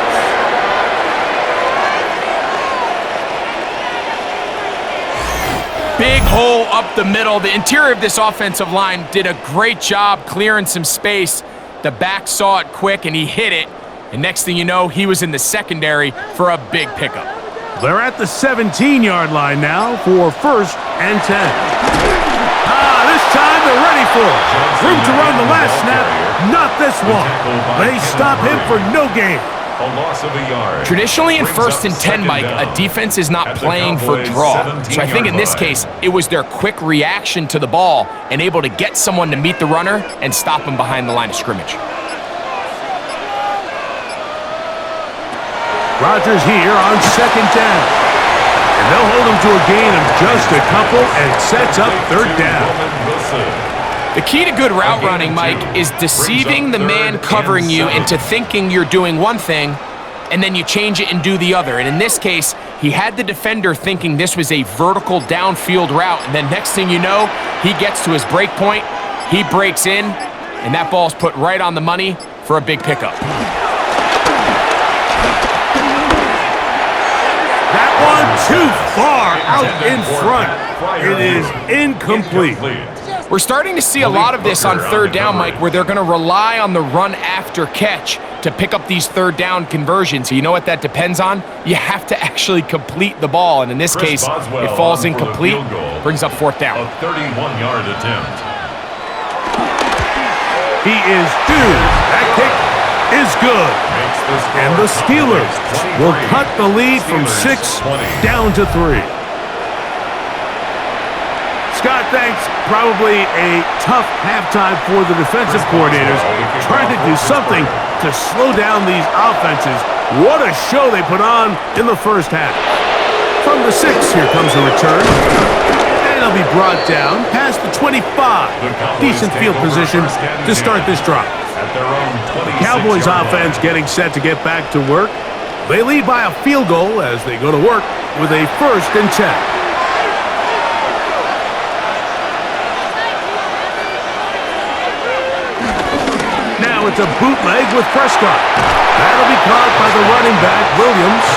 Big hole up the middle. The interior of this offensive line did a great job clearing some space. The back saw it quick, and he hit it. And next thing you know, he was in the secondary for a big pickup. They're at the 17-yard line now for 1st and 10. This time they're ready for it. Room to run the last snap. Not this one. They stop him for no gain. A loss of a yard. Traditionally in 1st and 10, Mike, a defense is not playing for draw. So I think in this case, it was their quick reaction to the ball and able to get someone to meet the runner and stop him behind the line of scrimmage. Rodgers here on 2nd down. And they'll hold him to a gain of just a couple and sets up 3rd down. The key to good route running, Mike, is deceiving the man covering you into thinking you're doing one thing, and then you change it and do the other. And in this case, he had the defender thinking this was a vertical downfield route, and then next thing you know, he gets to his break point, he breaks in, and that ball's put right on the money for a big pickup. That one too far out in front. It is incomplete. We're starting to see a lot of this on 3rd down, Mike, where they're going to rely on the run after catch to pick up these 3rd down conversions. So you know what that depends on? You have to actually complete the ball, and in this case, it falls incomplete, brings up 4th down. A 31-yard attempt. He is due. That kick is good. And the Steelers will cut the lead from 6 down to 3. Scott, thanks. Probably a tough halftime for the defensive coordinators, trying to do something to slow down these offenses. What a show they put on in the first half. From the 6, here comes a return. And it'll be brought down past the 25. Decent field position to start this drive. The Cowboys offense getting set to get back to work. They lead by a field goal as they go to work with a 1st and 10. it's a bootleg with Prescott. That'll be caught by the running back, Williams.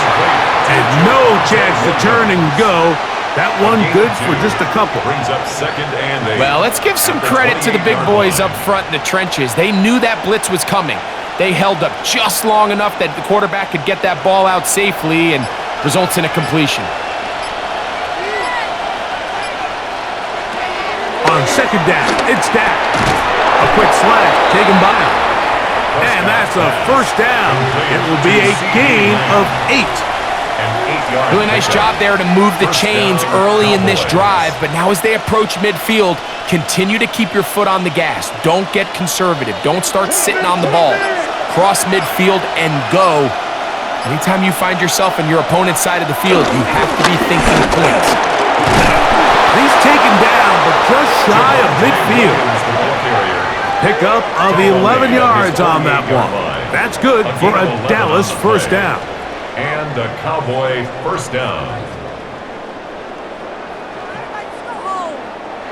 And no chance to turn and go. That one good for just a couple. Brings up 2nd and 8. Well, let's give some credit to the big boys up front in the trenches. They knew that blitz was coming. They held up just long enough that the quarterback could get that ball out safely and results in a completion. On 2nd down, it's Dak. A quick slant taken by him. And that's a 1st down. It will be a gain of 8. Really nice job there to move the chains early in this drive, but now as they approach midfield, continue to keep your foot on the gas. Don't get conservative. Don't start sitting on the ball. Cross midfield and go. Anytime you find yourself in your opponent's side of the field, you have to be thinking points. He's taken down, but just shy of midfield. Pickup of 11 yards on that one. That's good for a Dallas 1st down. And a Cowboy 1st down.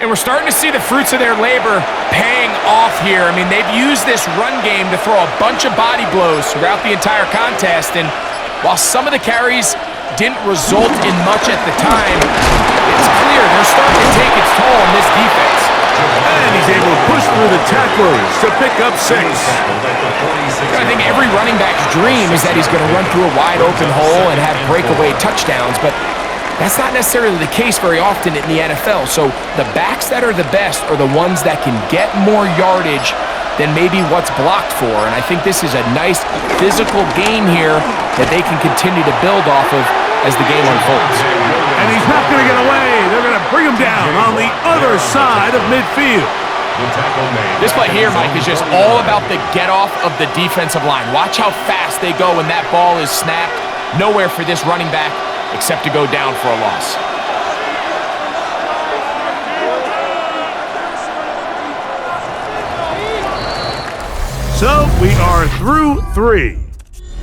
And we're starting to see the fruits of their labor paying off here. I mean, they've used this run game to throw a bunch of body blows throughout the entire contest. And while some of the carries didn't result in much at the time, it's clear they're starting to take its toll on this defense. And he's able to push through the tacklers to pick up 6. I think every running back's dream is that he's going to run through a wide open hole and have breakaway touchdowns, but that's not necessarily the case very often in the NFL. So the backs that are the best are the ones that can get more yardage than maybe what's blocked for. And I think this is a nice physical game here that they can continue to build off of as the game unfolds. And he's not going to get away. They're going to bring him down on the other side of midfield. This play here, Mike, is just all about the get-off of the defensive line. Watch how fast they go when that ball is snapped. Nowhere for this running back except to go down for a loss. So we are through 3.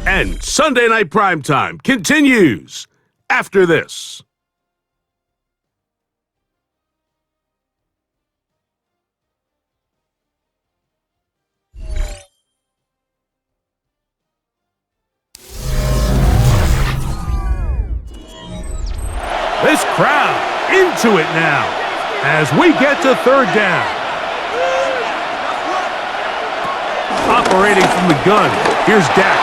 And Sunday Night Primetime continues after this. This crowd into it now as we get to 3rd down. Operating from the gun, here's Dak.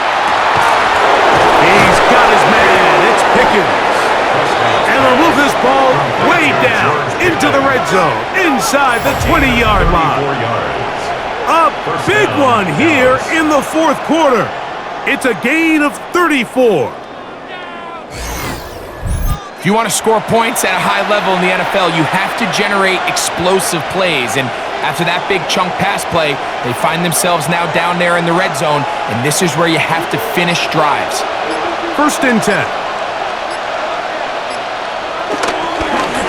He's got his man, it's Pickens. And they'll move this ball way down into the red zone, inside the 20-yard line. A big one here in the 4th quarter. It's a gain of 34. If you want to score points at a high level in the NFL, you have to generate explosive plays. And after that big chunk pass play, they find themselves now down there in the red zone, and this is where you have to finish drives. 1st and 10.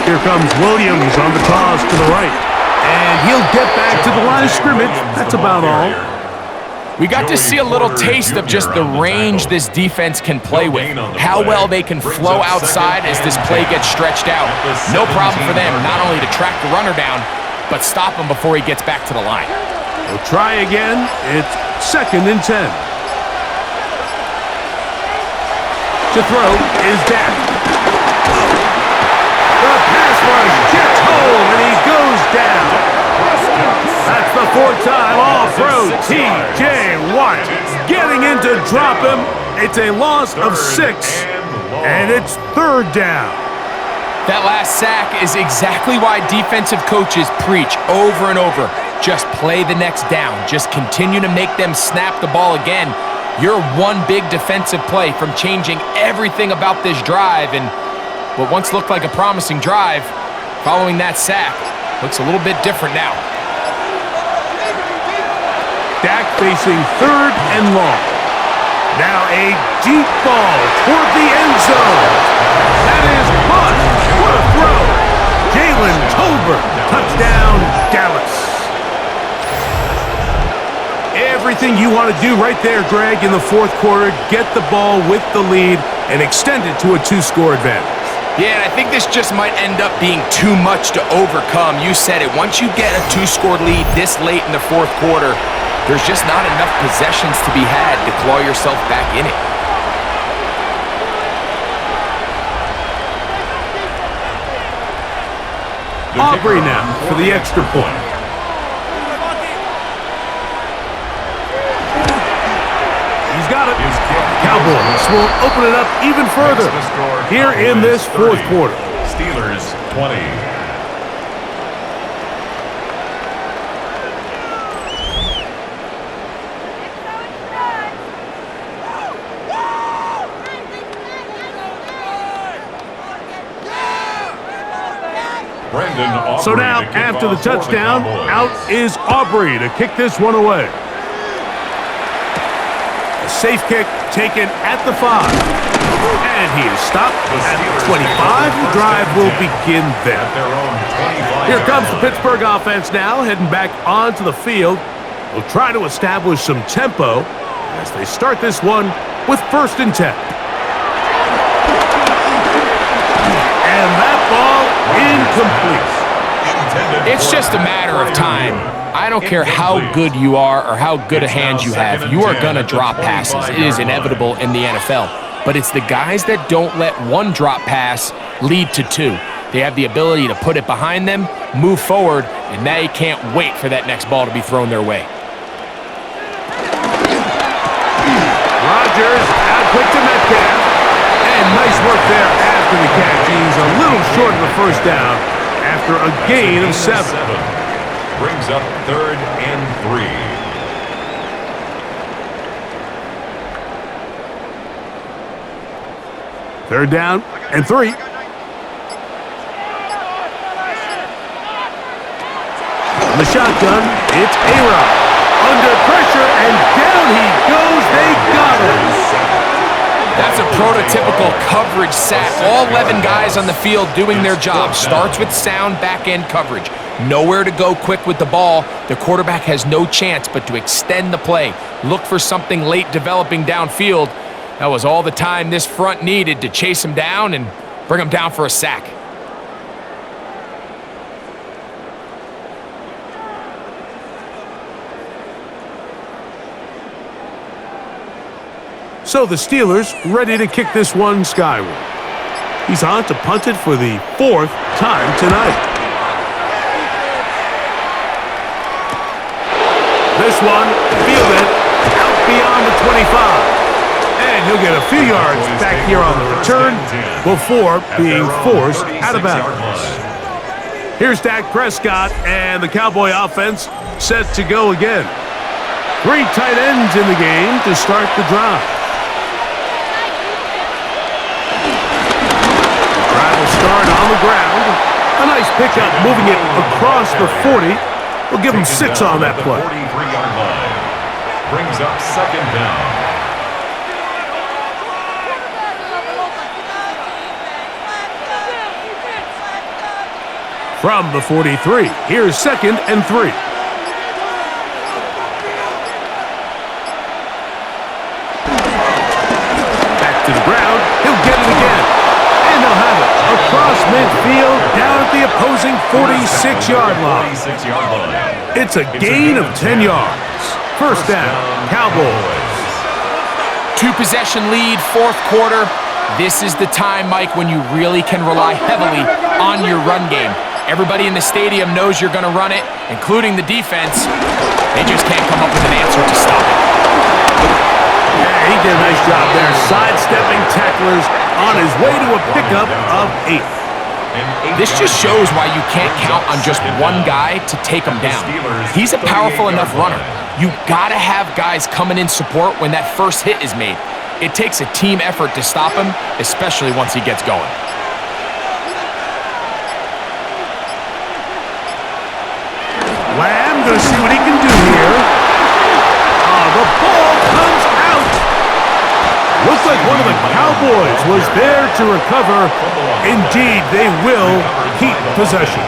Here comes Williams on the toss to the right. And he'll get back to the line of scrimmage. That's about all. We got to see a little taste of just the range this defense can play with. How well they can flow outside as this play gets stretched out. No problem for them not only to track the runner down, but stop him before he gets back to the line. We'll try again. It's 2nd and 10. To throw is Dak. The pass rush gets home and he goes down. That's the 4th time All-Pro T.J. Watt getting in to drop him. It's a loss of 6, and it's 3rd down. That last sack is exactly why defensive coaches preach over and over. Just play the next down. Just continue to make them snap the ball again. You're one big defensive play from changing everything about this drive, and what once looked like a promising drive, following that sack, looks a little bit different now. Dak facing 3rd and long. Now a deep ball toward the end zone. That is caught. What a throw. Jalen Tolbert. Touchdown, Dallas. Everything you want to do right there, Greg, in the 4th quarter. Get the ball with the lead and extend it to a 2-score advantage. Yeah, and I think this just might end up being too much to overcome. You said it. Once you get a 2-score lead this late in the 4th quarter, there's just not enough possessions to be had to claw yourself back in it. Aubrey now for the extra point. He's got it. Cowboys will open it up even further here in this fourth quarter. Steelers 20. So now, after the touchdown, out is Aubrey to kick this one away. A safe kick taken at the 5. And he is stopped at the 25. The drive will begin then. Here comes the Pittsburgh offense now, heading back onto the field. They'll try to establish some tempo as they start this one with 1st and 10. And that ball incomplete. It's just a matter of time. I don't care how good you are or how good a hand you have. You are going to drop passes. It is inevitable in the NFL. But it's the guys that don't let one drop pass lead to 2. They have the ability to put it behind them, move forward, and they can't wait for that next ball to be thrown their way. Rodgers out quick to Metcalf. And nice work there after the catch. He's a little short of the first down after a gain of 7. Brings up 3rd and 3. Third down and 3. In the shotgun, it's A-Rod. Under pressure, and down he goes. They got him. That's a prototypical coverage sack. All 11 guys on the field doing their job. Starts with sound back-end coverage. Nowhere to go quick with the ball. The quarterback has no chance but to extend the play. Look for something late developing downfield. That was all the time this front needed to chase him down and bring him down for a sack. So the Steelers ready to kick this one skyward. He's on to punt it for the 4th time tonight. This one fielded out beyond the 25. And he'll get a few yards back here on the return before being forced out of bounds. Here's Dak Prescott and the Cowboy offense set to go again. 3 tight ends in the game to start the drive. Start on the ground. A nice pickup moving it across the 40. We'll give him 6 on that play. 43-yard line. Brings up 2nd down. From the 43, here's 2nd and 3. Back to the ground. He'll get it again. And they'll have it across midfield down at the opposing 46-yard line. It's a gain of 10 yards. 1st down, Cowboys. 2-possession lead, 4th quarter. This is the time, Mike, when you really can rely heavily on your run game. Everybody in the stadium knows you're going to run it, including the defense. They just can't come up with an answer to stop it. Yeah, he did a nice job there, sidestepping tacklers on his way to a pickup of 8. This just shows why you can't count on just one guy to take him down. He's a powerful enough runner. You gotta have guys coming in support when that first hit is made. It takes a team effort to stop him, especially once he gets going. Lamb gonna see what he can do here. The ball comes out. Looks like one of the Cowboys was there to recover. Indeed, they will keep possession.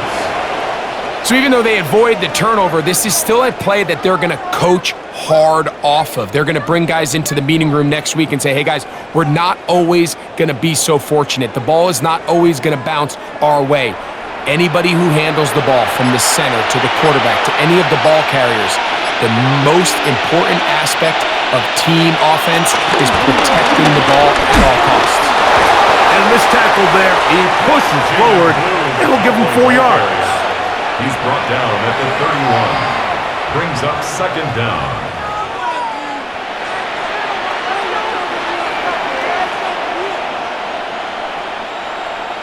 So even though they avoid the turnover, this is still a play that they're going to coach hard off of. They're going to bring guys into the meeting room next week and say, hey guys, we're not always going to be so fortunate. The ball is not always going to bounce our way. Anybody who handles the ball from the center to the quarterback to any of the ball carriers, the most important aspect of team offense is protecting the ball at all costs. And this tackle there, he pushes forward. It'll give him 4 yards. He's brought down at the 31. Brings up second down.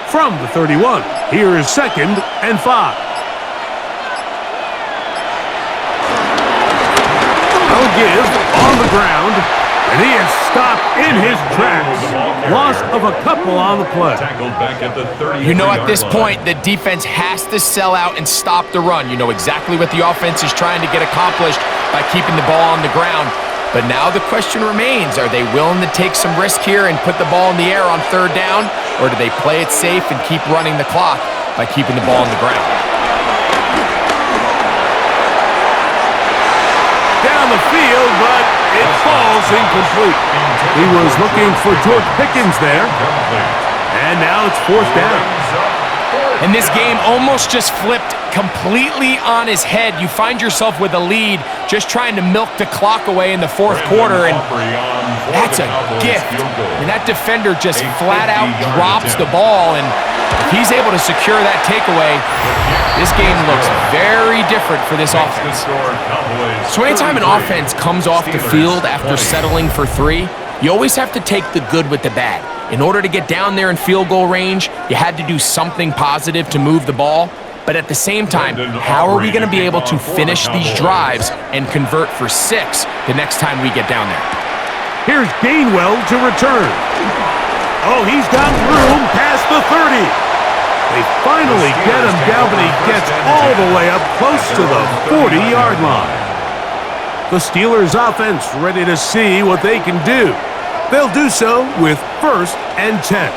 From the 31, here is 2nd and 5. They'll give on the ground, and he is stopped in his tracks. Loss of a couple on the play. Tackled back at the 30. You know, at this point, the defense has to sell out and stop the run. You know exactly what the offense is trying to get accomplished by keeping the ball on the ground. But now the question remains, are they willing to take some risk here and put the ball in the air on 3rd down, or do they play it safe and keep running the clock by keeping the ball on the ground? Down the field, but it falls incomplete. He was looking for George Pickens there, and now it's 4th down. And this game almost just flipped completely on his head. You find yourself with a lead, just trying to milk the clock away in the 4th quarter, and that's a gift. And that defender just flat out drops the ball, and if he's able to secure that takeaway, this game looks very different for this offense. So anytime an offense comes off the field after settling for 3, you always have to take the good with the bad. In order to get down there in field goal range, you had to do something positive to move the ball. But at the same time, how are we going to be able to finish these drives and convert for 6 the next time we get down there? Here's Gainwell to return. Oh, he's got room past the 30. They finally get him down, but he gets all the way up close to the 40-yard line. The Steelers' offense ready to see what they can do. They'll do so with 1st and 10.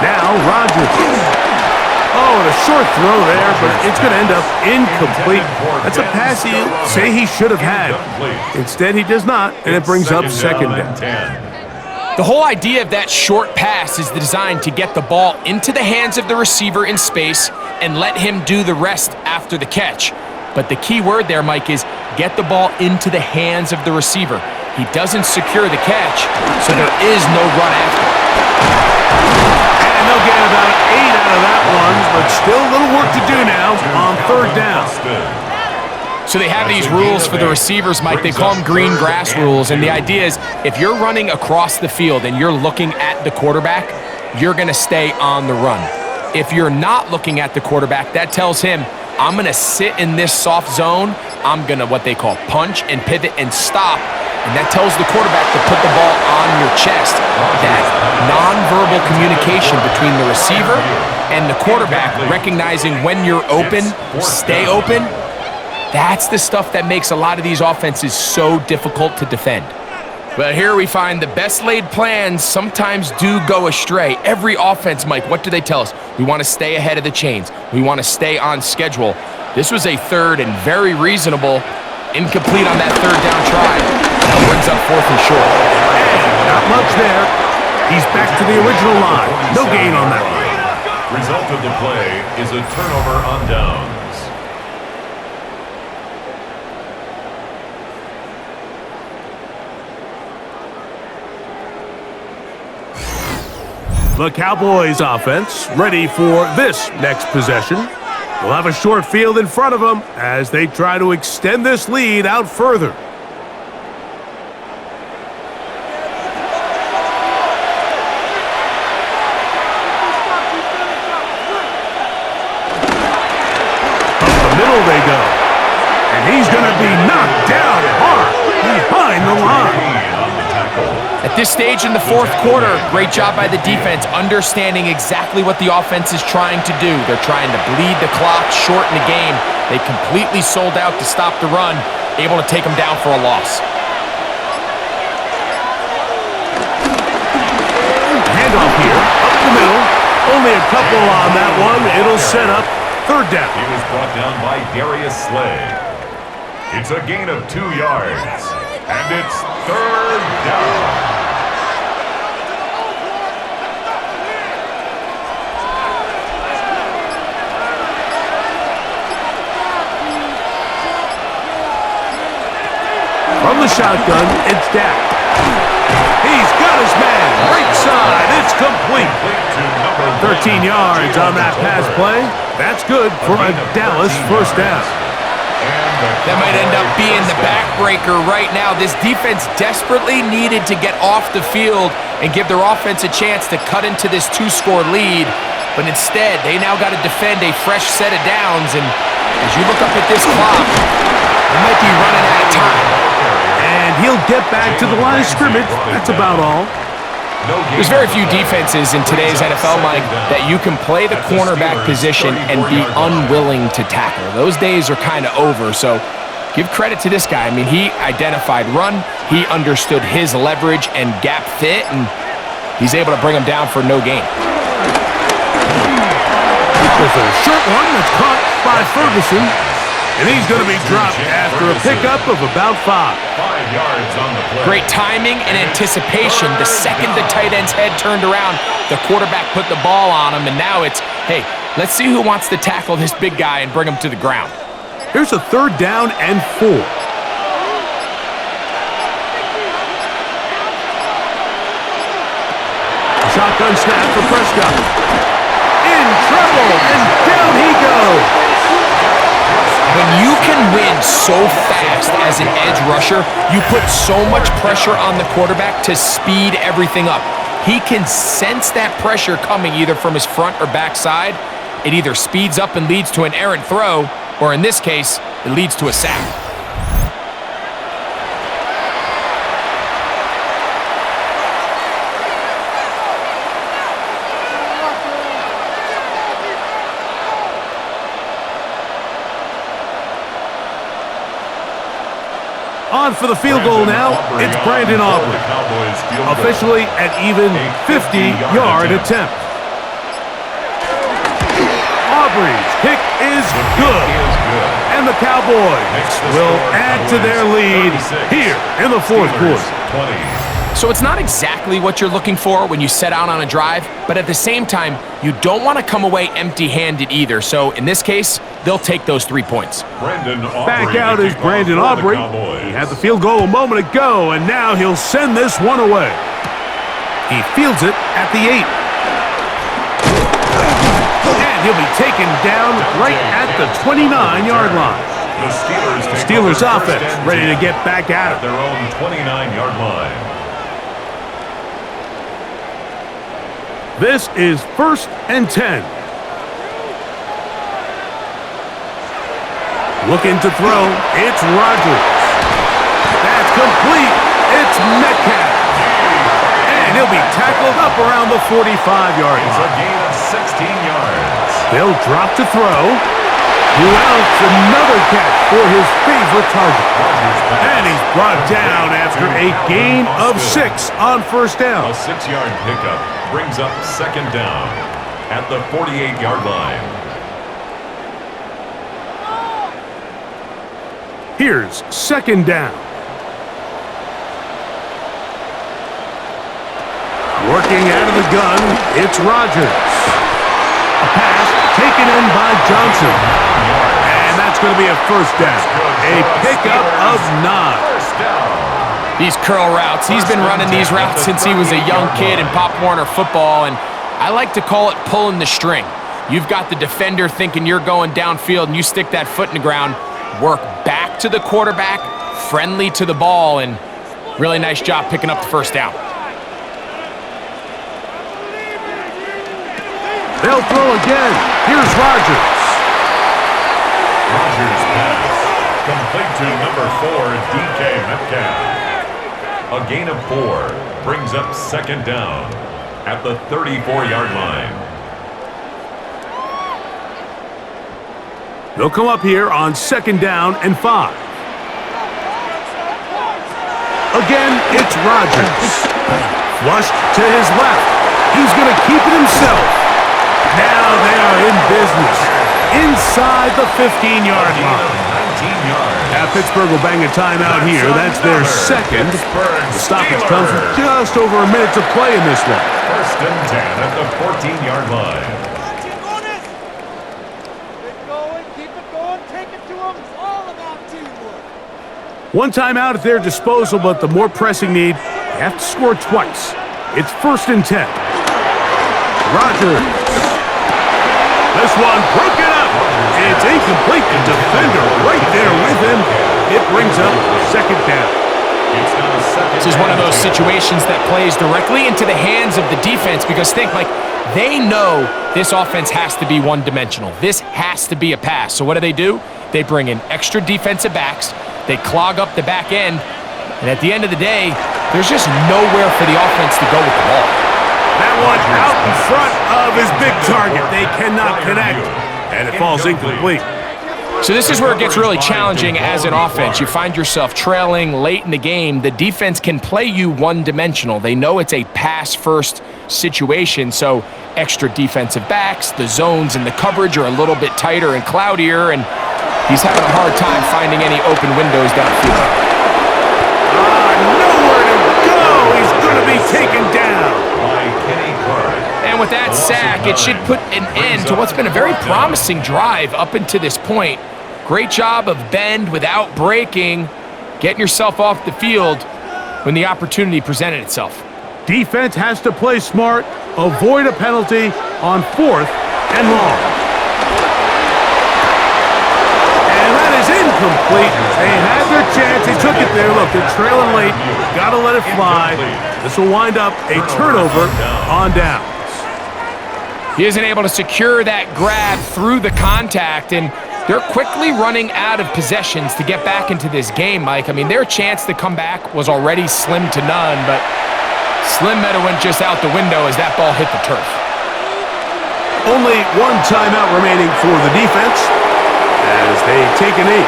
Now Rodgers. Oh, and a short throw there, but it's going to end up incomplete. That's a pass you say he should have had. Instead, he does not, and it brings up 2nd down. The whole idea of that short pass is designed to get the ball into the hands of the receiver in space and let him do the rest after the catch. But the key word there, Mike, is get the ball into the hands of the receiver. He doesn't secure the catch, so there is no run after. And they'll get about 8 out of that one, but still a little work to do now on 3rd down. So they have these rules for the receivers, Mike. They call them green grass rules, and the idea is if you're running across the field and you're looking at the quarterback, you're going to stay on the run. If you're not looking at the quarterback, that tells him, I'm going to sit in this soft zone. I'm going to what they call punch and pivot and stop. And that tells the quarterback to put the ball on your chest. That nonverbal communication between the receiver and the quarterback, recognizing when you're open, stay open, that's the stuff that makes a lot of these offenses so difficult to defend. But here we find the best laid plans sometimes do go astray. Every offense, Mike, what do they tell us? We want to stay ahead of the chains. We want to stay on schedule. This was a 3rd and very reasonable, incomplete on that 3rd down try. Now brings up 4th and short. Not much there. He's back to the original line. No gain on that one. Result of the play is a turnover on downs. The Cowboys offense ready for this next possession. We'll have a short field in front of them as they try to extend this lead out further. Up the middle they go. And he's going to be knocked down hard behind the line. At this stage in the 4th quarter, great job by the defense understanding exactly what the offense is trying to do. They're trying to bleed the clock, shorten the game. They completely sold out to stop the run, able to take them down for a loss. Handoff here, up the middle. Only a couple on that one. It'll set up 3rd down. He was brought down by Darius Slay. It's a gain of 2 yards, and it's 3rd down. From the shotgun, it's Dak. He's got his man. Right side. It's complete. 13 yards on that pass play. That's good for a Dallas first down. That might end up being the backbreaker right now. This defense desperately needed to get off the field and give their offense a chance to cut into this 2-score lead. But instead, they now got to defend a fresh set of downs. And as you look up at this clock, they might be running out of time. And he'll get back to the line of scrimmage. That's about all. There's very few defenses in today's NFL, Mike, that you can play the cornerback position and be unwilling to tackle. Those days are kind of over, so give credit to this guy. I mean, he identified run, he understood his leverage and gap fit, and he's able to bring him down for no gain. There's a short one that's caught by Ferguson, and he's going to be dropped after a pickup of about 5. 5 yards on the play. Great timing and anticipation. The second the tight end's head turned around, the quarterback put the ball on him, and now it's, hey, let's see who wants to tackle this big guy and bring him to the ground. Here's a 3rd down and 4. Shotgun snap for Prescott. In trouble, and down he goes. When you can win so fast as an edge rusher, you put so much pressure on the quarterback to speed everything up. He can sense that pressure coming either from his front or back side. It either speeds up and leads to an errant throw, or in this case, it leads to a sack. On for the field goal now, it's Brandon Aubrey. Officially an even 50-yard attempt. Aubrey's kick is good. And the Cowboys will add to their lead here in the 4th quarter. So it's not exactly what you're looking for when you set out on a drive, but at the same time, you don't want to come away empty-handed either. So in this case, they'll take those 3 points. Back out is Brandon Aubrey. He had the field goal a moment ago, and now he'll send this one away. He fields it at the 8. And he'll be taken down right at the 29-yard line. The Steelers offense ready to get back at it. Their own 29-yard line. This is 1st and 10. Looking to throw, it's Rodgers. That's complete. It's Metcalf. And he'll be tackled up around the 45-yard line. It's a gain of 16 yards. They'll drop to throw. Who else? Another catch for his favorite target. And he's brought down after a gain of 6 on 1st down. A 6-yard pickup brings up 2nd down at the 48-yard line. Here's 2nd down. Working out of the gun, it's Rodgers. A pass taken in by Johnson. And that's going to be a 1st down. A pickup of 9. These curl routes, he's been running these routes since he was a young kid in Pop Warner football, and I like to call it pulling the string. You've got the defender thinking you're going downfield, and you stick that foot in the ground, work back to the quarterback, friendly to the ball, and really nice job picking up the 1st down. They'll throw again. Here's Rodgers. Rodgers pass. Complete to number 4, DK Metcalf. A gain of 4 brings up 2nd down at the 34-yard line. They'll come up here on 2nd down and 5. Again, it's Rodgers. Flushed to his left. He's going to keep it himself. Now they are in business. Inside the 15-yard line. Pittsburgh will bang a timeout here. That's their 2nd. The stoppage comes with just over a minute to play in this one. 1st and 10 at the 14-yard line. Keep it going, take it to them. It's all about teamwork. One timeout at their disposal, but the more pressing need, they have to score twice. It's 1st and 10. Rodgers. This one broken up. It's incomplete. The defender right there with him. It brings up 2nd down. This is one of those situations that plays directly into the hands of the defense because think, Mike, they know this offense has to be one-dimensional. This has to be a pass. So what do? They bring in extra defensive backs. They clog up the back end. And at the end of the day, there's just nowhere for the offense to go with the ball. That one out in front of his big target. They cannot connect, and it falls incomplete. So this is where it gets really challenging as an offense. You find yourself trailing late in the game. The defense can play you one-dimensional. They know it's a pass-first situation, so extra defensive backs, the zones and the coverage are a little bit tighter and cloudier, and he's having a hard time finding any open windows downfield. Nowhere to go. He's going to be taken down. And with that sack, it should put an end to what's been a very promising drive up until this point. Great job of bend without breaking, getting yourself off the field when the opportunity presented itself. Defense has to play smart, avoid a penalty on 4th and long. And that is incomplete. They had their chance. They took it there. Look, they're trailing late. Got to let it fly. This will wind up a turnover on downs. He isn't able to secure that grab through the contact, and they're quickly running out of possessions to get back into this game, Mike. I mean, their chance to come back was already slim to none, but Slim Meadow went just out the window as that ball hit the turf. Only one timeout remaining for the defense as they take a knee.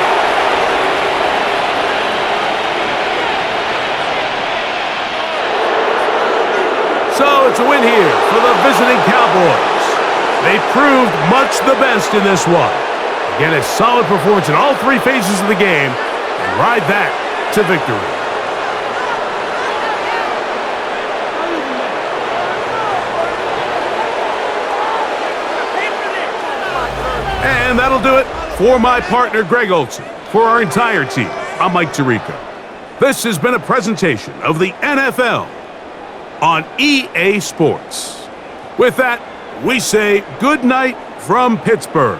So it's a win here for the visiting Cowboys. They proved much the best in this one. Again, a solid performance in all 3 phases of the game and ride that to victory. And that'll do it for my partner, Greg Olsen. For our entire team, I'm Mike Tirico. This has been a presentation of the NFL on EA Sports. With that, we say good night from Pittsburgh.